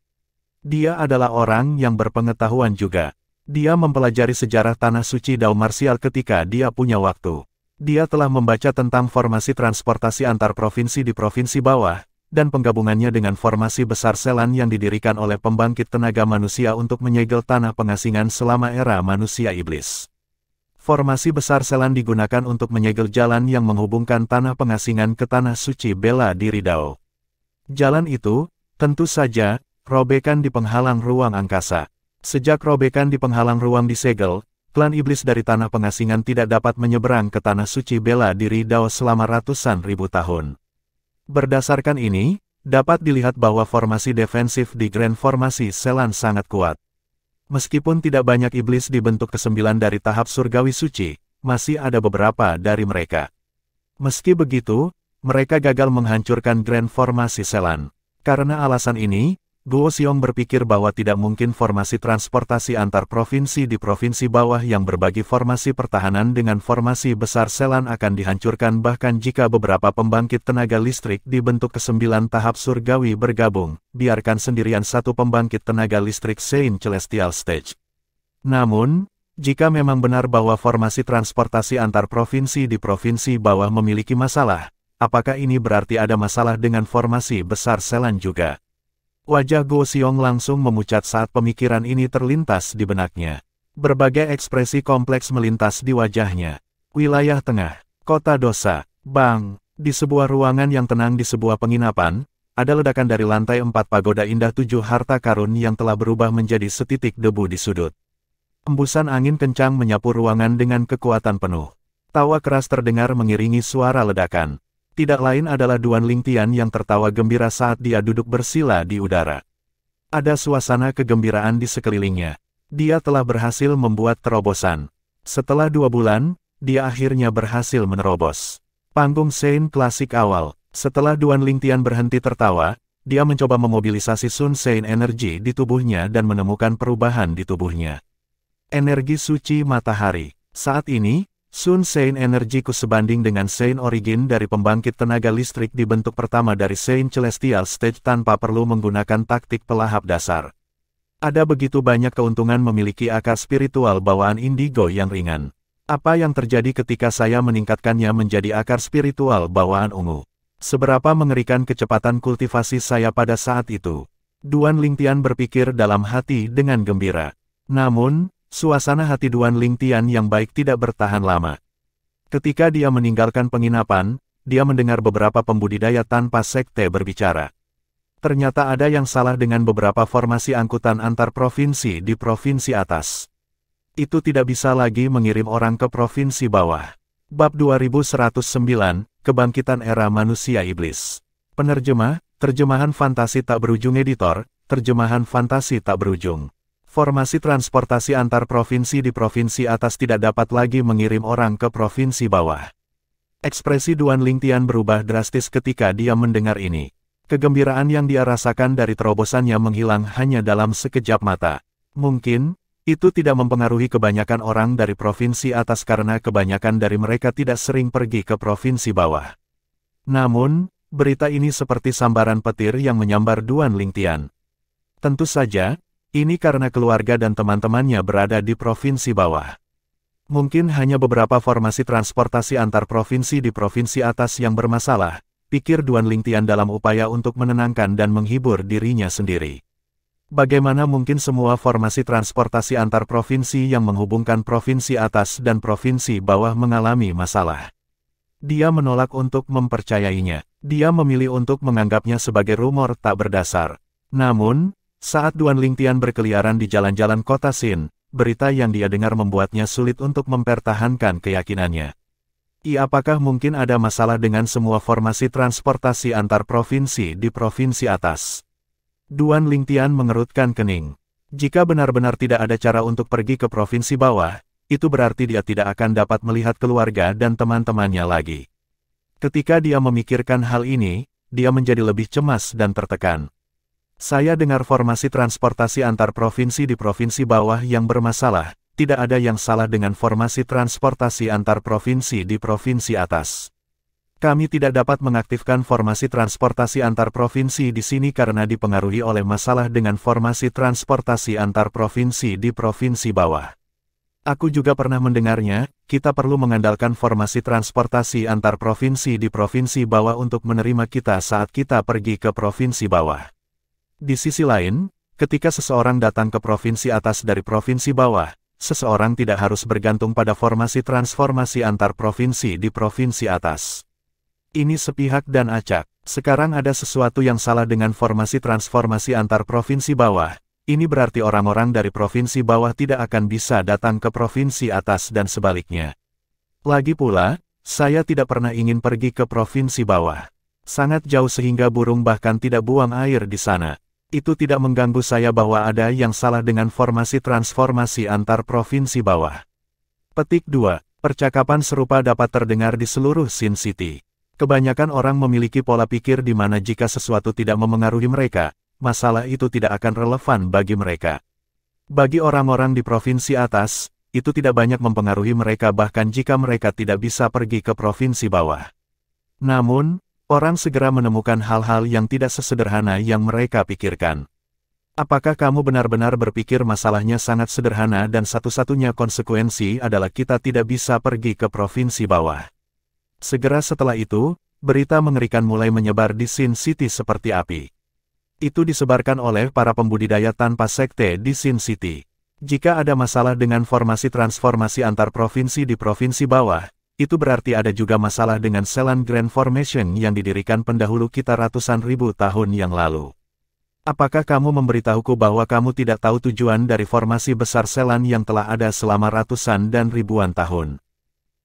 Dia adalah orang yang berpengetahuan juga. Dia mempelajari sejarah tanah suci Dao Martial ketika dia punya waktu. Dia telah membaca tentang formasi transportasi antar provinsi di provinsi bawah, dan penggabungannya dengan formasi besar Selan yang didirikan oleh pembangkit tenaga manusia untuk menyegel tanah pengasingan selama era manusia iblis. Formasi besar Selan digunakan untuk menyegel jalan yang menghubungkan tanah pengasingan ke tanah suci bela diri Dao. Jalan itu, tentu saja, robekan di penghalang ruang angkasa. Sejak robekan di penghalang ruang disegel, klan iblis dari tanah pengasingan tidak dapat menyeberang ke tanah suci bela diri Dao selama ratusan ribu tahun. Berdasarkan ini, dapat dilihat bahwa formasi defensif di Grand Formasi Selan sangat kuat. Meskipun tidak banyak iblis di bentuk ke-9 dari tahap surgawi suci, masih ada beberapa dari mereka. Meski begitu, mereka gagal menghancurkan Grand Formasi Selan. Karena alasan ini, Guo Xiong berpikir bahwa tidak mungkin formasi transportasi antar provinsi di provinsi bawah yang berbagi formasi pertahanan dengan formasi besar Selan akan dihancurkan bahkan jika beberapa pembangkit tenaga listrik di bentuk ke-9 tahap surgawi bergabung, biarkan sendirian satu pembangkit tenaga listrik Saint Celestial Stage. Namun, jika memang benar bahwa formasi transportasi antar provinsi di provinsi bawah memiliki masalah, apakah ini berarti ada masalah dengan formasi besar Selan juga? Wajah Guo Xiong langsung memucat saat pemikiran ini terlintas di benaknya. Berbagai ekspresi kompleks melintas di wajahnya. Wilayah tengah, kota dosa, Bang. Di sebuah ruangan yang tenang di sebuah penginapan, ada ledakan dari lantai 4 pagoda indah 7 harta karun yang telah berubah menjadi setitik debu di sudut. Embusan angin kencang menyapu ruangan dengan kekuatan penuh. Tawa keras terdengar mengiringi suara ledakan. Tidak lain adalah Duan Lingtian yang tertawa gembira saat dia duduk bersila di udara. Ada suasana kegembiraan di sekelilingnya. Dia telah berhasil membuat terobosan. Setelah 2 bulan, dia akhirnya berhasil menerobos panggung Saint klasik awal. Setelah Duan Lingtian berhenti tertawa, dia mencoba memobilisasi Sun Saint energi di tubuhnya dan menemukan perubahan di tubuhnya. Energi suci matahari. Saat ini, Sun Saint energiku sebanding dengan Saint Origin dari pembangkit tenaga listrik di bentuk pertama dari Saint Celestial Stage tanpa perlu menggunakan taktik pelahap dasar. Ada begitu banyak keuntungan memiliki akar spiritual bawaan indigo yang ringan. Apa yang terjadi ketika saya meningkatkannya menjadi akar spiritual bawaan ungu? Seberapa mengerikan kecepatan kultivasi saya pada saat itu? Duan Lingtian berpikir dalam hati dengan gembira. Namun, suasana hati Duan Lingtian yang baik tidak bertahan lama. Ketika dia meninggalkan penginapan, dia mendengar beberapa pembudidaya tanpa sekte berbicara. Ternyata ada yang salah dengan beberapa formasi angkutan antar provinsi di provinsi atas. Itu tidak bisa lagi mengirim orang ke provinsi bawah. Bab 2109, Kebangkitan Era Manusia Iblis. Penerjemah, Terjemahan Fantasi Tak Berujung Editor, Terjemahan Fantasi Tak Berujung. Formasi transportasi antar provinsi di provinsi atas tidak dapat lagi mengirim orang ke provinsi bawah. Ekspresi Duan Lingtian berubah drastis ketika dia mendengar ini. Kegembiraan yang dia rasakan dari terobosannya menghilang hanya dalam sekejap mata. Mungkin, itu tidak mempengaruhi kebanyakan orang dari provinsi atas karena kebanyakan dari mereka tidak sering pergi ke provinsi bawah. Namun, berita ini seperti sambaran petir yang menyambar Duan Lingtian. Tentu saja, ini karena keluarga dan teman-temannya berada di provinsi bawah. Mungkin hanya beberapa formasi transportasi antar provinsi di provinsi atas yang bermasalah, pikir Duan Lingtian dalam upaya untuk menenangkan dan menghibur dirinya sendiri. Bagaimana mungkin semua formasi transportasi antar provinsi yang menghubungkan provinsi atas dan provinsi bawah mengalami masalah? Dia menolak untuk mempercayainya. Dia memilih untuk menganggapnya sebagai rumor tak berdasar. Namun, saat Duan Lingtian berkeliaran di jalan-jalan kota Xin, berita yang dia dengar membuatnya sulit untuk mempertahankan keyakinannya. Apakah mungkin ada masalah dengan semua formasi transportasi antar provinsi di provinsi atas? Duan Lingtian mengerutkan kening. Jika benar-benar tidak ada cara untuk pergi ke provinsi bawah, itu berarti dia tidak akan dapat melihat keluarga dan teman-temannya lagi. Ketika dia memikirkan hal ini, dia menjadi lebih cemas dan tertekan. Saya dengar formasi transportasi antar provinsi di provinsi bawah yang bermasalah. Tidak ada yang salah dengan formasi transportasi antar provinsi di provinsi atas. Kami tidak dapat mengaktifkan formasi transportasi antar provinsi di sini karena dipengaruhi oleh masalah dengan formasi transportasi antar provinsi di provinsi bawah. Aku juga pernah mendengarnya, kita perlu mengandalkan formasi transportasi antar provinsi di provinsi bawah untuk menerima kita saat kita pergi ke provinsi bawah. Di sisi lain, ketika seseorang datang ke provinsi atas dari provinsi bawah, seseorang tidak harus bergantung pada formasi transformasi antar provinsi di provinsi atas. Ini sepihak dan acak. Sekarang ada sesuatu yang salah dengan formasi transformasi antar provinsi bawah. Ini berarti orang-orang dari provinsi bawah tidak akan bisa datang ke provinsi atas dan sebaliknya. Lagi pula, saya tidak pernah ingin pergi ke provinsi bawah. Sangat jauh sehingga burung bahkan tidak buang air di sana. Itu tidak mengganggu saya bahwa ada yang salah dengan formasi transformasi antar provinsi bawah. Petik 2. Percakapan serupa dapat terdengar di seluruh Sin City. Kebanyakan orang memiliki pola pikir di mana jika sesuatu tidak memengaruhi mereka, masalah itu tidak akan relevan bagi mereka. Bagi orang-orang di provinsi atas, itu tidak banyak mempengaruhi mereka bahkan jika mereka tidak bisa pergi ke provinsi bawah. Namun, orang segera menemukan hal-hal yang tidak sesederhana yang mereka pikirkan. Apakah kamu benar-benar berpikir masalahnya sangat sederhana dan satu-satunya konsekuensi adalah kita tidak bisa pergi ke provinsi bawah? Segera setelah itu, berita mengerikan mulai menyebar di Sin City seperti api. Itu disebarkan oleh para pembudidaya tanpa sekte di Sin City. Jika ada masalah dengan formasi transformasi antar provinsi di provinsi bawah, itu berarti ada juga masalah dengan Selan Grand Formation yang didirikan pendahulu kita ratusan ribu tahun yang lalu. Apakah kamu memberitahuku bahwa kamu tidak tahu tujuan dari formasi besar Selan yang telah ada selama ratusan dan ribuan tahun?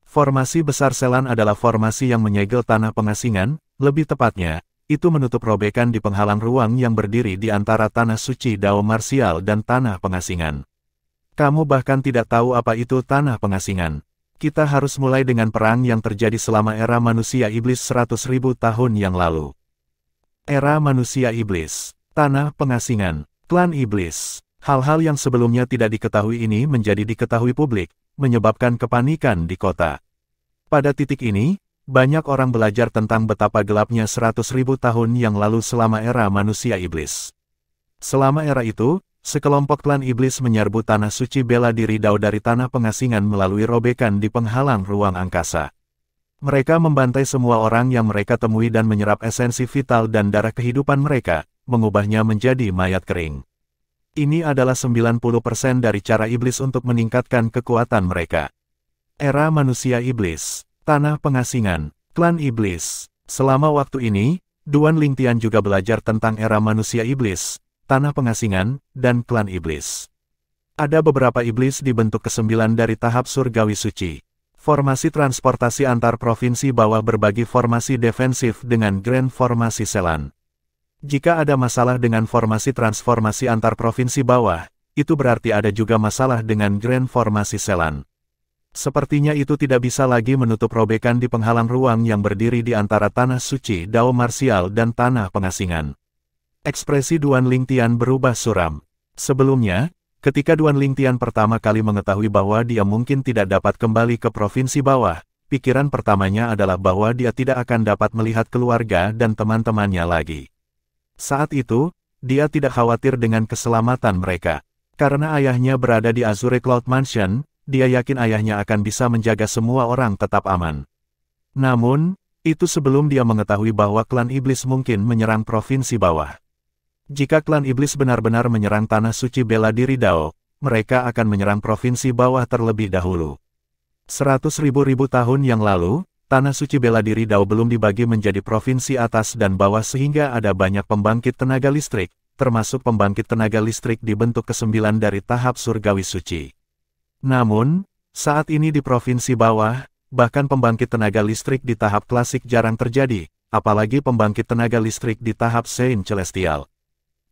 Formasi besar Selan adalah formasi yang menyegel tanah pengasingan, lebih tepatnya, itu menutup robekan di penghalang ruang yang berdiri di antara tanah suci Dao Marsial dan tanah pengasingan. Kamu bahkan tidak tahu apa itu tanah pengasingan. Kita harus mulai dengan perang yang terjadi selama era manusia iblis 100.000 tahun yang lalu. Era manusia iblis, tanah pengasingan, klan iblis. Hal-hal yang sebelumnya tidak diketahui ini menjadi diketahui publik, menyebabkan kepanikan di kota. Pada titik ini, banyak orang belajar tentang betapa gelapnya 100.000 tahun yang lalu selama era manusia iblis. Selama era itu, sekelompok klan iblis menyerbu tanah suci bela diri Dao dari tanah pengasingan melalui robekan di penghalang ruang angkasa. Mereka membantai semua orang yang mereka temui dan menyerap esensi vital dan darah kehidupan mereka, mengubahnya menjadi mayat kering. Ini adalah 90% dari cara iblis untuk meningkatkan kekuatan mereka. Era manusia iblis, tanah pengasingan, klan iblis. Selama waktu ini, Duan Lingtian juga belajar tentang era manusia iblis, tanah pengasingan, dan klan iblis. Ada beberapa iblis di bentuk ke-9 dari tahap surgawi suci. Formasi transportasi antar provinsi bawah berbagi formasi defensif dengan Grand Formasi Selan. Jika ada masalah dengan formasi transformasi antar provinsi bawah, itu berarti ada juga masalah dengan Grand Formasi Selan. Sepertinya itu tidak bisa lagi menutup robekan di penghalang ruang yang berdiri di antara tanah suci Dao Marsial dan tanah pengasingan. Ekspresi Duan Lingtian berubah suram. Sebelumnya, ketika Duan Lingtian pertama kali mengetahui bahwa dia mungkin tidak dapat kembali ke provinsi bawah, pikiran pertamanya adalah bahwa dia tidak akan dapat melihat keluarga dan teman-temannya lagi. Saat itu, dia tidak khawatir dengan keselamatan mereka. Karena ayahnya berada di Azure Cloud Mansion, dia yakin ayahnya akan bisa menjaga semua orang tetap aman. Namun, itu sebelum dia mengetahui bahwa klan iblis mungkin menyerang provinsi bawah. Jika klan iblis benar-benar menyerang tanah suci bela diri Dao, mereka akan menyerang provinsi bawah terlebih dahulu. 100.000 tahun yang lalu, tanah suci bela diri Dao belum dibagi menjadi provinsi atas dan bawah sehingga ada banyak pembangkit tenaga listrik, termasuk pembangkit tenaga listrik di bentuk ke-9 dari tahap surgawi suci. Namun, saat ini di provinsi bawah, bahkan pembangkit tenaga listrik di tahap klasik jarang terjadi, apalagi pembangkit tenaga listrik di tahap Saint Celestial.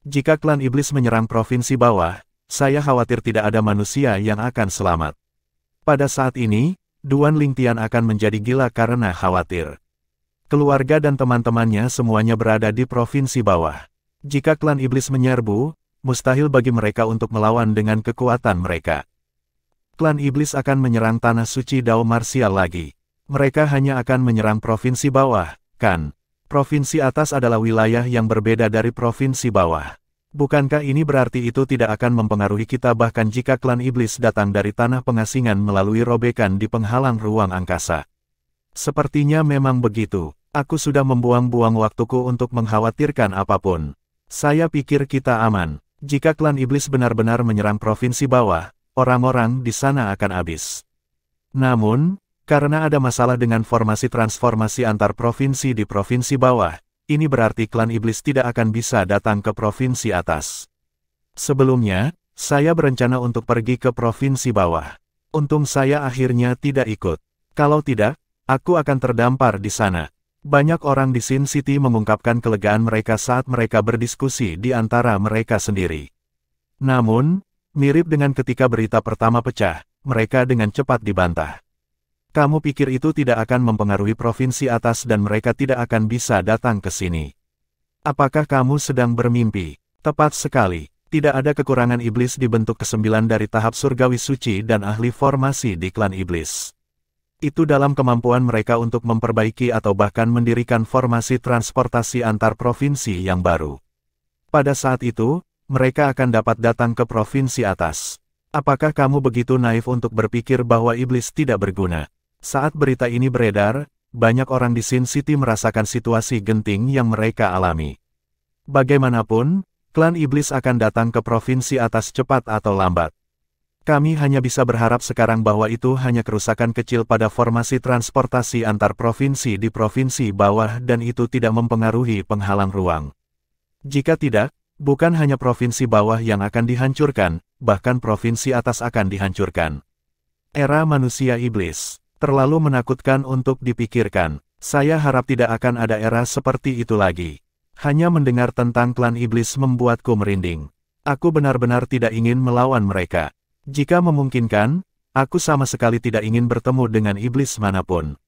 Jika klan iblis menyerang provinsi bawah, saya khawatir tidak ada manusia yang akan selamat. Pada saat ini, Duan Lingtian akan menjadi gila karena khawatir. Keluarga dan teman-temannya semuanya berada di provinsi bawah. Jika klan iblis menyerbu, mustahil bagi mereka untuk melawan dengan kekuatan mereka. Klan iblis akan menyerang tanah suci Dao Marsial lagi. Mereka hanya akan menyerang provinsi bawah, kan? Provinsi atas adalah wilayah yang berbeda dari provinsi bawah. Bukankah ini berarti itu tidak akan mempengaruhi kita bahkan jika klan iblis datang dari tanah pengasingan melalui robekan di penghalang ruang angkasa? Sepertinya memang begitu. Aku sudah membuang-buang waktuku untuk mengkhawatirkan apapun. Saya pikir kita aman. Jika klan iblis benar-benar menyerang provinsi bawah, orang-orang di sana akan habis. Namun, karena ada masalah dengan formasi transformasi antar provinsi di provinsi bawah, ini berarti klan iblis tidak akan bisa datang ke provinsi atas. Sebelumnya, saya berencana untuk pergi ke provinsi bawah. Untung saya akhirnya tidak ikut. Kalau tidak, aku akan terdampar di sana. Banyak orang di Sin City mengungkapkan kelegaan mereka saat mereka berdiskusi di antara mereka sendiri. Namun, mirip dengan ketika berita pertama pecah, mereka dengan cepat dibantah. Kamu pikir itu tidak akan mempengaruhi provinsi atas dan mereka tidak akan bisa datang ke sini? Apakah kamu sedang bermimpi? Tepat sekali, tidak ada kekurangan iblis di bentuk ke-9 dari tahap surgawi suci dan ahli formasi di klan iblis. Itu dalam kemampuan mereka untuk memperbaiki atau bahkan mendirikan formasi transportasi antar provinsi yang baru. Pada saat itu, mereka akan dapat datang ke provinsi atas. Apakah kamu begitu naif untuk berpikir bahwa iblis tidak berguna? Saat berita ini beredar, banyak orang di Sin City merasakan situasi genting yang mereka alami. Bagaimanapun, klan iblis akan datang ke provinsi atas cepat atau lambat. Kami hanya bisa berharap sekarang bahwa itu hanya kerusakan kecil pada formasi transportasi antar provinsi di provinsi bawah dan itu tidak mempengaruhi penghalang ruang. Jika tidak, bukan hanya provinsi bawah yang akan dihancurkan, bahkan provinsi atas akan dihancurkan. Era manusia iblis, terlalu menakutkan untuk dipikirkan. Saya harap tidak akan ada era seperti itu lagi. Hanya mendengar tentang klan iblis membuatku merinding. Aku benar-benar tidak ingin melawan mereka. Jika memungkinkan, aku sama sekali tidak ingin bertemu dengan iblis manapun.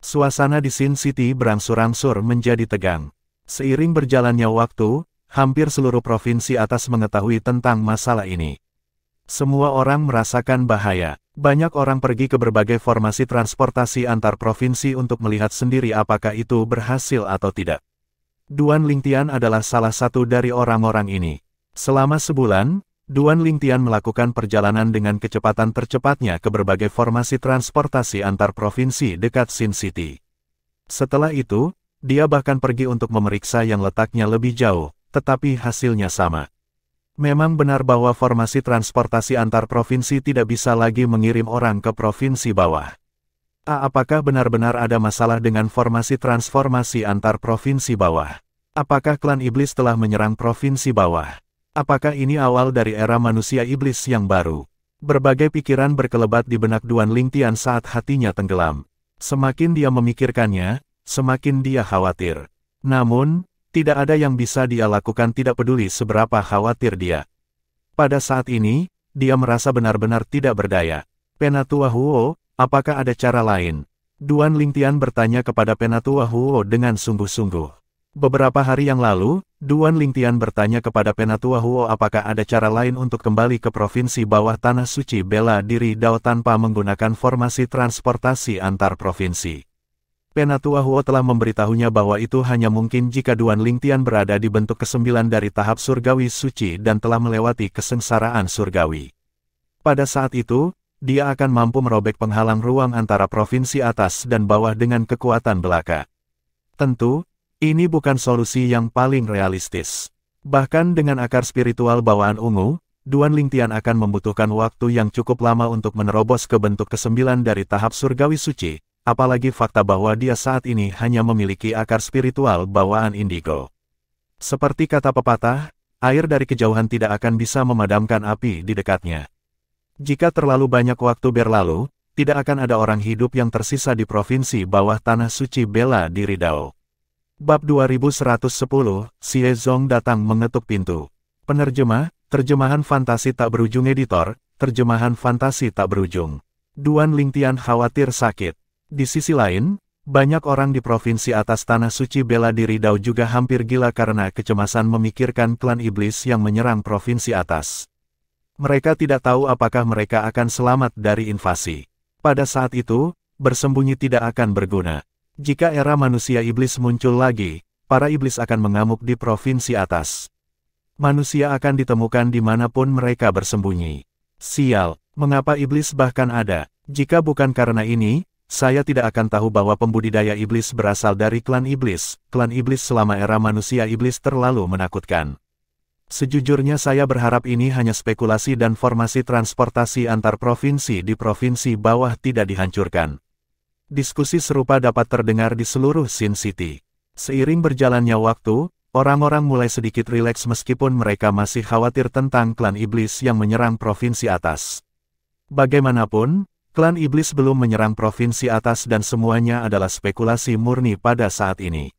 Suasana di Sin City berangsur-angsur menjadi tegang. Seiring berjalannya waktu, hampir seluruh provinsi atas mengetahui tentang masalah ini. Semua orang merasakan bahaya. Banyak orang pergi ke berbagai formasi transportasi antar provinsi untuk melihat sendiri apakah itu berhasil atau tidak. Duan Lingtian adalah salah satu dari orang-orang ini. Selama sebulan, Duan Lingtian melakukan perjalanan dengan kecepatan tercepatnya ke berbagai formasi transportasi antar provinsi dekat Sin City. Setelah itu, dia bahkan pergi untuk memeriksa yang letaknya lebih jauh, tetapi hasilnya sama. Memang benar bahwa formasi transportasi antar provinsi tidak bisa lagi mengirim orang ke provinsi bawah. Apakah benar-benar ada masalah dengan formasi transformasi antar provinsi bawah? Apakah klan iblis telah menyerang provinsi bawah? Apakah ini awal dari era manusia iblis yang baru? Berbagai pikiran berkelebat di benak Duan Lingtian saat hatinya tenggelam. Semakin dia memikirkannya, semakin dia khawatir. Namun, tidak ada yang bisa dia lakukan tidak peduli seberapa khawatir dia. Pada saat ini, dia merasa benar-benar tidak berdaya. Penatua Huo, apakah ada cara lain? Duan Lingtian bertanya kepada Penatua Huo dengan sungguh-sungguh. Beberapa hari yang lalu, Duan Lingtian bertanya kepada Penatua Huo apakah ada cara lain untuk kembali ke provinsi bawah tanah suci bela diri Dao tanpa menggunakan formasi transportasi antar provinsi. Penatua Huo telah memberitahunya bahwa itu hanya mungkin jika Duan Lingtian berada di bentuk ke-9 dari tahap surgawi suci dan telah melewati kesengsaraan surgawi. Pada saat itu, dia akan mampu merobek penghalang ruang antara provinsi atas dan bawah dengan kekuatan belaka. Tentu, ini bukan solusi yang paling realistis. Bahkan dengan akar spiritual bawaan ungu, Duan Lingtian akan membutuhkan waktu yang cukup lama untuk menerobos ke bentuk ke-9 dari tahap surgawi suci, apalagi fakta bahwa dia saat ini hanya memiliki akar spiritual bawaan indigo. Seperti kata pepatah, air dari kejauhan tidak akan bisa memadamkan api di dekatnya. Jika terlalu banyak waktu berlalu, tidak akan ada orang hidup yang tersisa di provinsi bawah tanah suci bela diri Dao. Bab 2110, Xie Zong datang mengetuk pintu. Penerjemah, terjemahan fantasi tak berujung editor, terjemahan fantasi tak berujung. Duan Lingtian khawatir sakit. Di sisi lain, Banyak orang di provinsi atas tanah suci bela diri Dao juga hampir gila karena kecemasan memikirkan klan iblis yang menyerang provinsi atas. Mereka tidak tahu apakah mereka akan selamat dari invasi. Pada saat itu, bersembunyi tidak akan berguna. Jika era manusia iblis muncul lagi, para iblis akan mengamuk di provinsi atas. Manusia akan ditemukan dimanapun mereka bersembunyi. Sial, mengapa iblis bahkan ada? Jika bukan karena ini, saya tidak akan tahu bahwa pembudidaya iblis berasal dari klan iblis. Klan iblis selama era manusia iblis terlalu menakutkan. Sejujurnya saya berharap ini hanya spekulasi dan formasi transportasi antar provinsi di provinsi bawah tidak dihancurkan. Diskusi serupa dapat terdengar di seluruh Sin City. Seiring berjalannya waktu, orang-orang mulai sedikit rileks meskipun mereka masih khawatir tentang klan iblis yang menyerang provinsi atas. Bagaimanapun, klan iblis belum menyerang provinsi atas dan semuanya adalah spekulasi murni pada saat ini.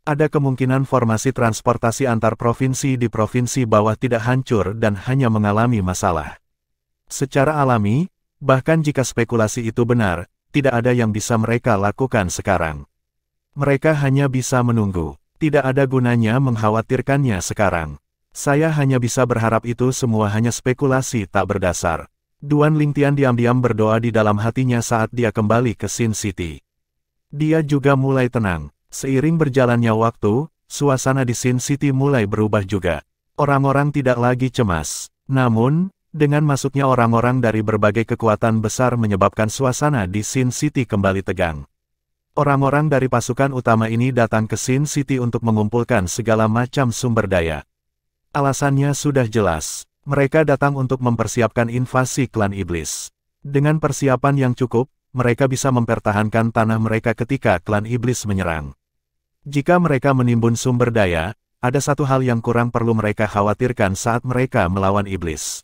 Ada kemungkinan formasi transportasi antar provinsi di provinsi bawah tidak hancur dan hanya mengalami masalah. Secara alami, bahkan jika spekulasi itu benar, tidak ada yang bisa mereka lakukan sekarang. Mereka hanya bisa menunggu. Tidak ada gunanya mengkhawatirkannya sekarang. Saya hanya bisa berharap itu semua hanya spekulasi tak berdasar. Duan Lingtian diam-diam berdoa di dalam hatinya saat dia kembali ke Sin City. Dia juga mulai tenang. Seiring berjalannya waktu, suasana di Sin City mulai berubah juga. Orang-orang tidak lagi cemas. Namun, dengan masuknya orang-orang dari berbagai kekuatan besar menyebabkan suasana di Sin City kembali tegang. Orang-orang dari pasukan utama ini datang ke Sin City untuk mengumpulkan segala macam sumber daya. Alasannya sudah jelas. Mereka datang untuk mempersiapkan invasi klan iblis. Dengan persiapan yang cukup, mereka bisa mempertahankan tanah mereka ketika klan iblis menyerang. Jika mereka menimbun sumber daya, ada satu hal yang kurang perlu mereka khawatirkan saat mereka melawan iblis.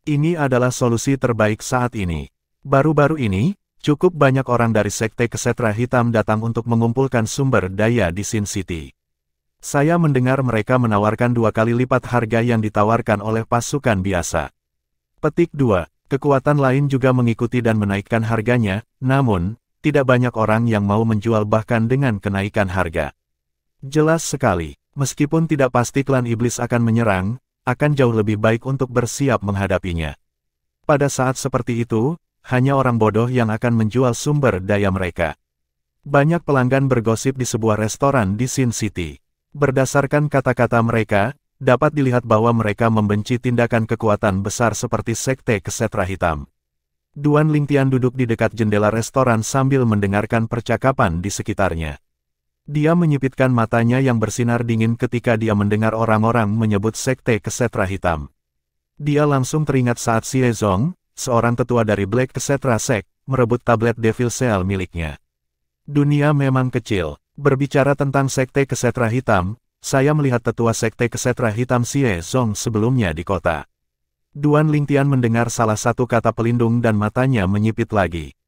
Ini adalah solusi terbaik saat ini. Baru-baru ini, cukup banyak orang dari Sekte Kesetra Hitam datang untuk mengumpulkan sumber daya di Sin City. Saya mendengar mereka menawarkan 2 kali lipat harga yang ditawarkan oleh pasukan biasa. Petik 2. Kekuatan lain juga mengikuti dan menaikkan harganya, namun, tidak banyak orang yang mau menjual bahkan dengan kenaikan harga. Jelas sekali, meskipun tidak pasti klan iblis akan menyerang, akan jauh lebih baik untuk bersiap menghadapinya. Pada saat seperti itu, hanya orang bodoh yang akan menjual sumber daya mereka. Banyak pelanggan bergosip di sebuah restoran di Sin City. Berdasarkan kata-kata mereka, dapat dilihat bahwa mereka membenci tindakan kekuatan besar seperti Sekte Kesetra Hitam. Duan Lingtian duduk di dekat jendela restoran sambil mendengarkan percakapan di sekitarnya. Dia menyipitkan matanya yang bersinar dingin ketika dia mendengar orang-orang menyebut Sekte Kesetra Hitam. Dia langsung teringat saat Xie Zong, seorang tetua dari Black Kesetra Sect, merebut tablet Devil Cell miliknya. Dunia memang kecil. Berbicara tentang Sekte Kesetra Hitam, saya melihat tetua Sekte Kesetra Hitam Xie Zong sebelumnya di kota. Duan Lingtian mendengar salah satu kata pelindung dan matanya menyipit lagi.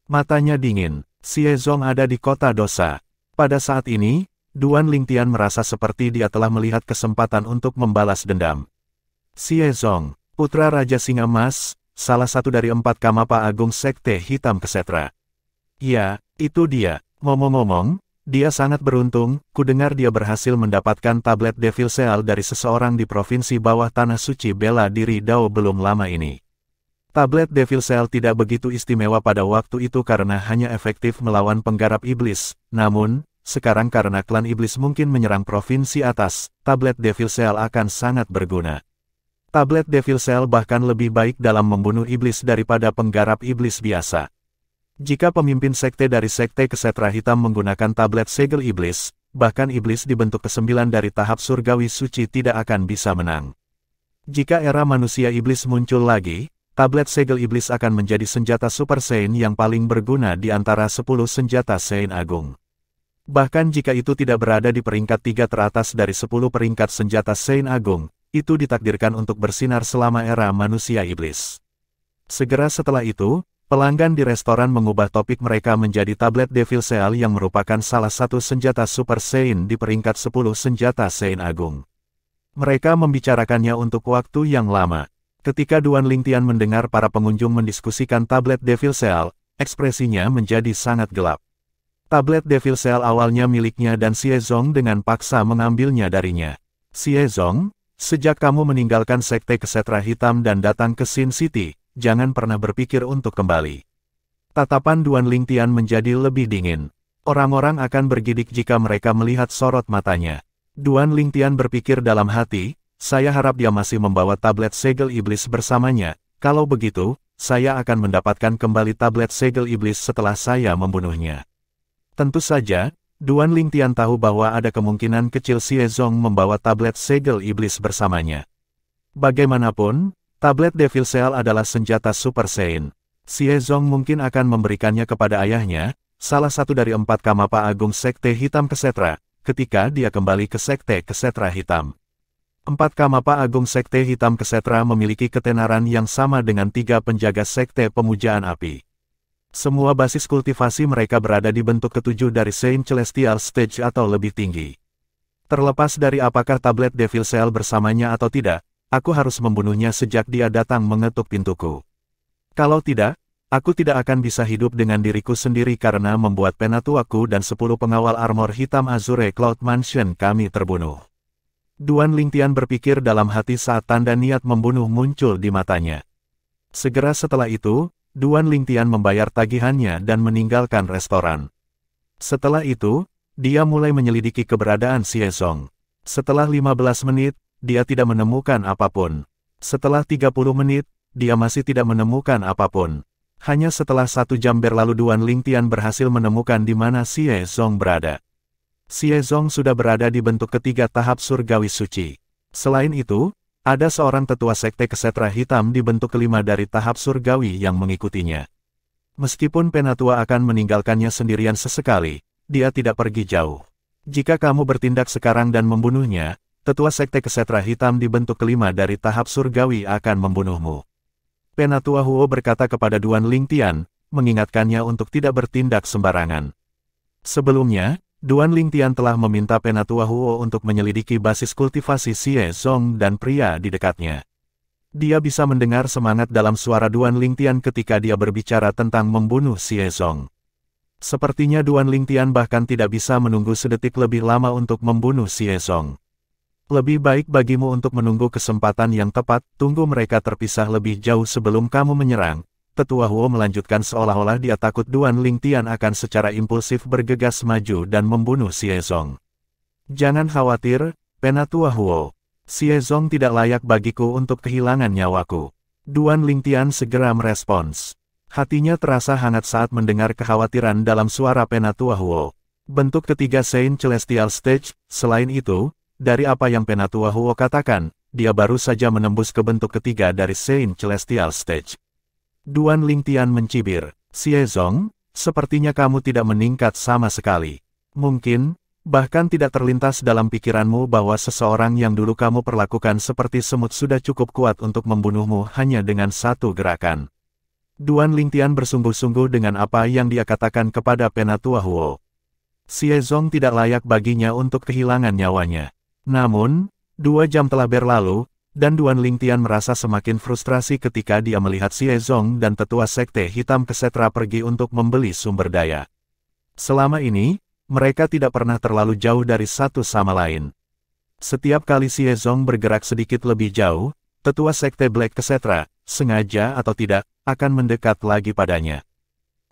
Matanya dingin. Xie Zong ada di kota dosa. Pada saat ini, Duan Lingtian merasa seperti dia telah melihat kesempatan untuk membalas dendam. Xie Zong, putra Raja Singa Emas, salah satu dari 4 Kamapa Agung Sekte Hitam Kesetra. Ya, itu dia. Ngomong-ngomong, dia sangat beruntung, kudengar dia berhasil mendapatkan tablet Devil Cell dari seseorang di provinsi bawah tanah suci bela diri Dao belum lama ini. Tablet Devil Cell tidak begitu istimewa pada waktu itu karena hanya efektif melawan penggarap iblis, namun, sekarang karena klan iblis mungkin menyerang provinsi atas, tablet Devil Cell akan sangat berguna. Tablet Devil Cell bahkan lebih baik dalam membunuh iblis daripada penggarap iblis biasa. Jika pemimpin sekte dari Sekte Kesetra Hitam menggunakan tablet segel iblis, bahkan iblis di bentuk ke-9 dari tahap surgawi suci tidak akan bisa menang. Jika era manusia iblis muncul lagi, tablet segel iblis akan menjadi senjata Super Saiyan yang paling berguna di antara 10 senjata Saiyan Agung. Bahkan jika itu tidak berada di peringkat 3 teratas dari 10 peringkat senjata Saiyan Agung, itu ditakdirkan untuk bersinar selama era manusia iblis. Segera setelah itu, pelanggan di restoran mengubah topik mereka menjadi tablet Devil Cell yang merupakan salah satu senjata Super Saiyan di peringkat 10 senjata Saiyan Agung. Mereka membicarakannya untuk waktu yang lama. Ketika Duan Lingtian mendengar para pengunjung mendiskusikan tablet Devil Cell, ekspresinya menjadi sangat gelap. Tablet Devil Cell awalnya miliknya dan Xie Zong dengan paksa mengambilnya darinya. Xie Zong, sejak kamu meninggalkan Sekte Kesetra Hitam dan datang ke Sin City, jangan pernah berpikir untuk kembali. Tatapan Duan Lingtian menjadi lebih dingin. Orang-orang akan bergidik jika mereka melihat sorot matanya. Duan Lingtian berpikir dalam hati, saya harap dia masih membawa tablet segel iblis bersamanya. Kalau begitu, saya akan mendapatkan kembali tablet segel iblis setelah saya membunuhnya. Tentu saja, Duan Lingtian tahu bahwa ada kemungkinan kecil Xie Zong membawa tablet segel iblis bersamanya. Bagaimanapun, tablet Devil Cell adalah senjata Super Saiyan. Xie Zong mungkin akan memberikannya kepada ayahnya, salah satu dari 4 Kamapa Agung Sekte Hitam Kesetra, ketika dia kembali ke Sekte Kesetra Hitam. 4 Kamapa Agung Sekte Hitam Kesetra memiliki ketenaran yang sama dengan 3 penjaga Sekte Pemujaan Api. Semua basis kultivasi mereka berada di bentuk ketujuh dari Saint Celestial Stage atau lebih tinggi. Terlepas dari apakah tablet Devil Cell bersamanya atau tidak, aku harus membunuhnya sejak dia datang mengetuk pintuku. Kalau tidak, aku tidak akan bisa hidup dengan diriku sendiri karena membuat penatuaku dan 10 pengawal armor hitam Azure Cloud Mansion kami terbunuh. Duan Lingtian berpikir dalam hati saat tanda niat membunuh muncul di matanya. Segera setelah itu, Duan Lingtian membayar tagihannya dan meninggalkan restoran. Setelah itu, dia mulai menyelidiki keberadaan Xie Zong. Setelah 15 menit, dia tidak menemukan apapun. Setelah 30 menit, dia masih tidak menemukan apapun. Hanya setelah 1 jam berlalu Duan Lingtian berhasil menemukan di mana Xie Zong berada. Xie Zong sudah berada di bentuk ketiga tahap surgawi suci. Selain itu, ada seorang tetua Sekte Kesetra Hitam di bentuk kelima dari tahap surgawi yang mengikutinya. Meskipun Penatua akan meninggalkannya sendirian sesekali, dia tidak pergi jauh. Jika kamu bertindak sekarang dan membunuhnya, tetua Sekte Kesetra Hitam di bentuk kelima dari tahap surgawi akan membunuhmu. Penatua Huo berkata kepada Duan Lingtian, mengingatkannya untuk tidak bertindak sembarangan. Sebelumnya, Duan Lingtian telah meminta Penatua Huo untuk menyelidiki basis kultivasi Xie Zong dan pria di dekatnya. Dia bisa mendengar semangat dalam suara Duan Lingtian ketika dia berbicara tentang membunuh Xie Zong. Sepertinya Duan Lingtian bahkan tidak bisa menunggu sedetik lebih lama untuk membunuh Xie Zong. Lebih baik bagimu untuk menunggu kesempatan yang tepat, tunggu mereka terpisah lebih jauh sebelum kamu menyerang. Tetua Huo melanjutkan seolah-olah dia takut Duan Lingtian akan secara impulsif bergegas maju dan membunuh Xie Zong. Jangan khawatir, Penatua Huo. Xie Zong tidak layak bagiku untuk kehilangan nyawaku. Duan Lingtian segera merespons. Hatinya terasa hangat saat mendengar kekhawatiran dalam suara Penatua Huo. Bentuk ketiga Saint Celestial Stage, selain itu, dari apa yang Penatua Huo katakan, dia baru saja menembus ke bentuk ketiga dari Saint Celestial Stage. Duan Lingtian mencibir, Xie Zong, sepertinya kamu tidak meningkat sama sekali. Mungkin, bahkan tidak terlintas dalam pikiranmu bahwa seseorang yang dulu kamu perlakukan seperti semut sudah cukup kuat untuk membunuhmu hanya dengan satu gerakan. Duan Lingtian bersungguh-sungguh dengan apa yang dia katakan kepada Penatua Huo. Xie Zong tidak layak baginya untuk kehilangan nyawanya. Namun, 2 jam telah berlalu, dan Duan Lingtian merasa semakin frustrasi ketika dia melihat Xie Zong dan tetua Sekte Hitam Kesetra pergi untuk membeli sumber daya. Selama ini, mereka tidak pernah terlalu jauh dari satu sama lain. Setiap kali Xie Zong bergerak sedikit lebih jauh, tetua Sekte Black Kesetra, sengaja atau tidak, akan mendekat lagi padanya.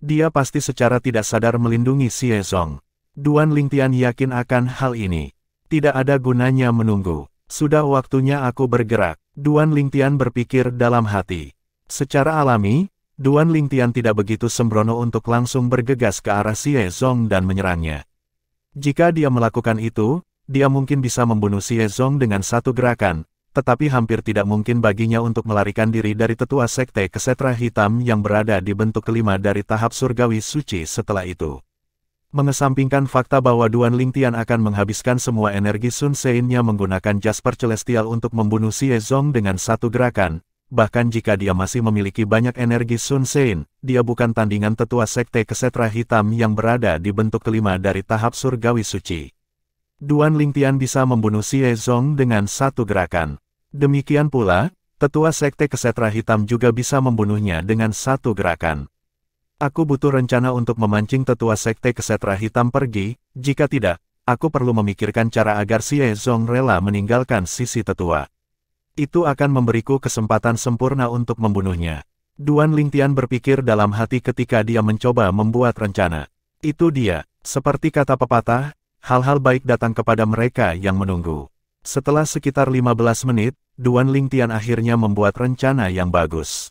Dia pasti secara tidak sadar melindungi Xie Zong. Duan Lingtian yakin akan hal ini. Tidak ada gunanya menunggu. Sudah waktunya aku bergerak. Duan Lingtian berpikir dalam hati. Secara alami, Duan Lingtian tidak begitu sembrono untuk langsung bergegas ke arah Xie Zong dan menyerangnya. Jika dia melakukan itu, dia mungkin bisa membunuh Xie Zong dengan satu gerakan, tetapi hampir tidak mungkin baginya untuk melarikan diri dari tetua Sekte Kesetra Hitam yang berada di bentuk kelima dari tahap surgawi suci setelah itu. Mengesampingkan fakta bahwa Duan Lingtian akan menghabiskan semua energi Sun Seinnya menggunakan Jasper Celestial untuk membunuh Xie Zong dengan satu gerakan, bahkan jika dia masih memiliki banyak energi Sun Sein, dia bukan tandingan tetua Sekte Kesetra Hitam yang berada di bentuk kelima dari tahap surgawi suci. Duan Lingtian bisa membunuh Xie Zong dengan satu gerakan. Demikian pula, tetua Sekte Kesetra Hitam juga bisa membunuhnya dengan satu gerakan. Aku butuh rencana untuk memancing tetua sekte Kesetra Hitam pergi, jika tidak, aku perlu memikirkan cara agar Xie Zong rela meninggalkan sisi tetua. Itu akan memberiku kesempatan sempurna untuk membunuhnya. Duan Lingtian berpikir dalam hati ketika dia mencoba membuat rencana. Itu dia, seperti kata pepatah, hal-hal baik datang kepada mereka yang menunggu. Setelah sekitar 15 menit, Duan Lingtian akhirnya membuat rencana yang bagus.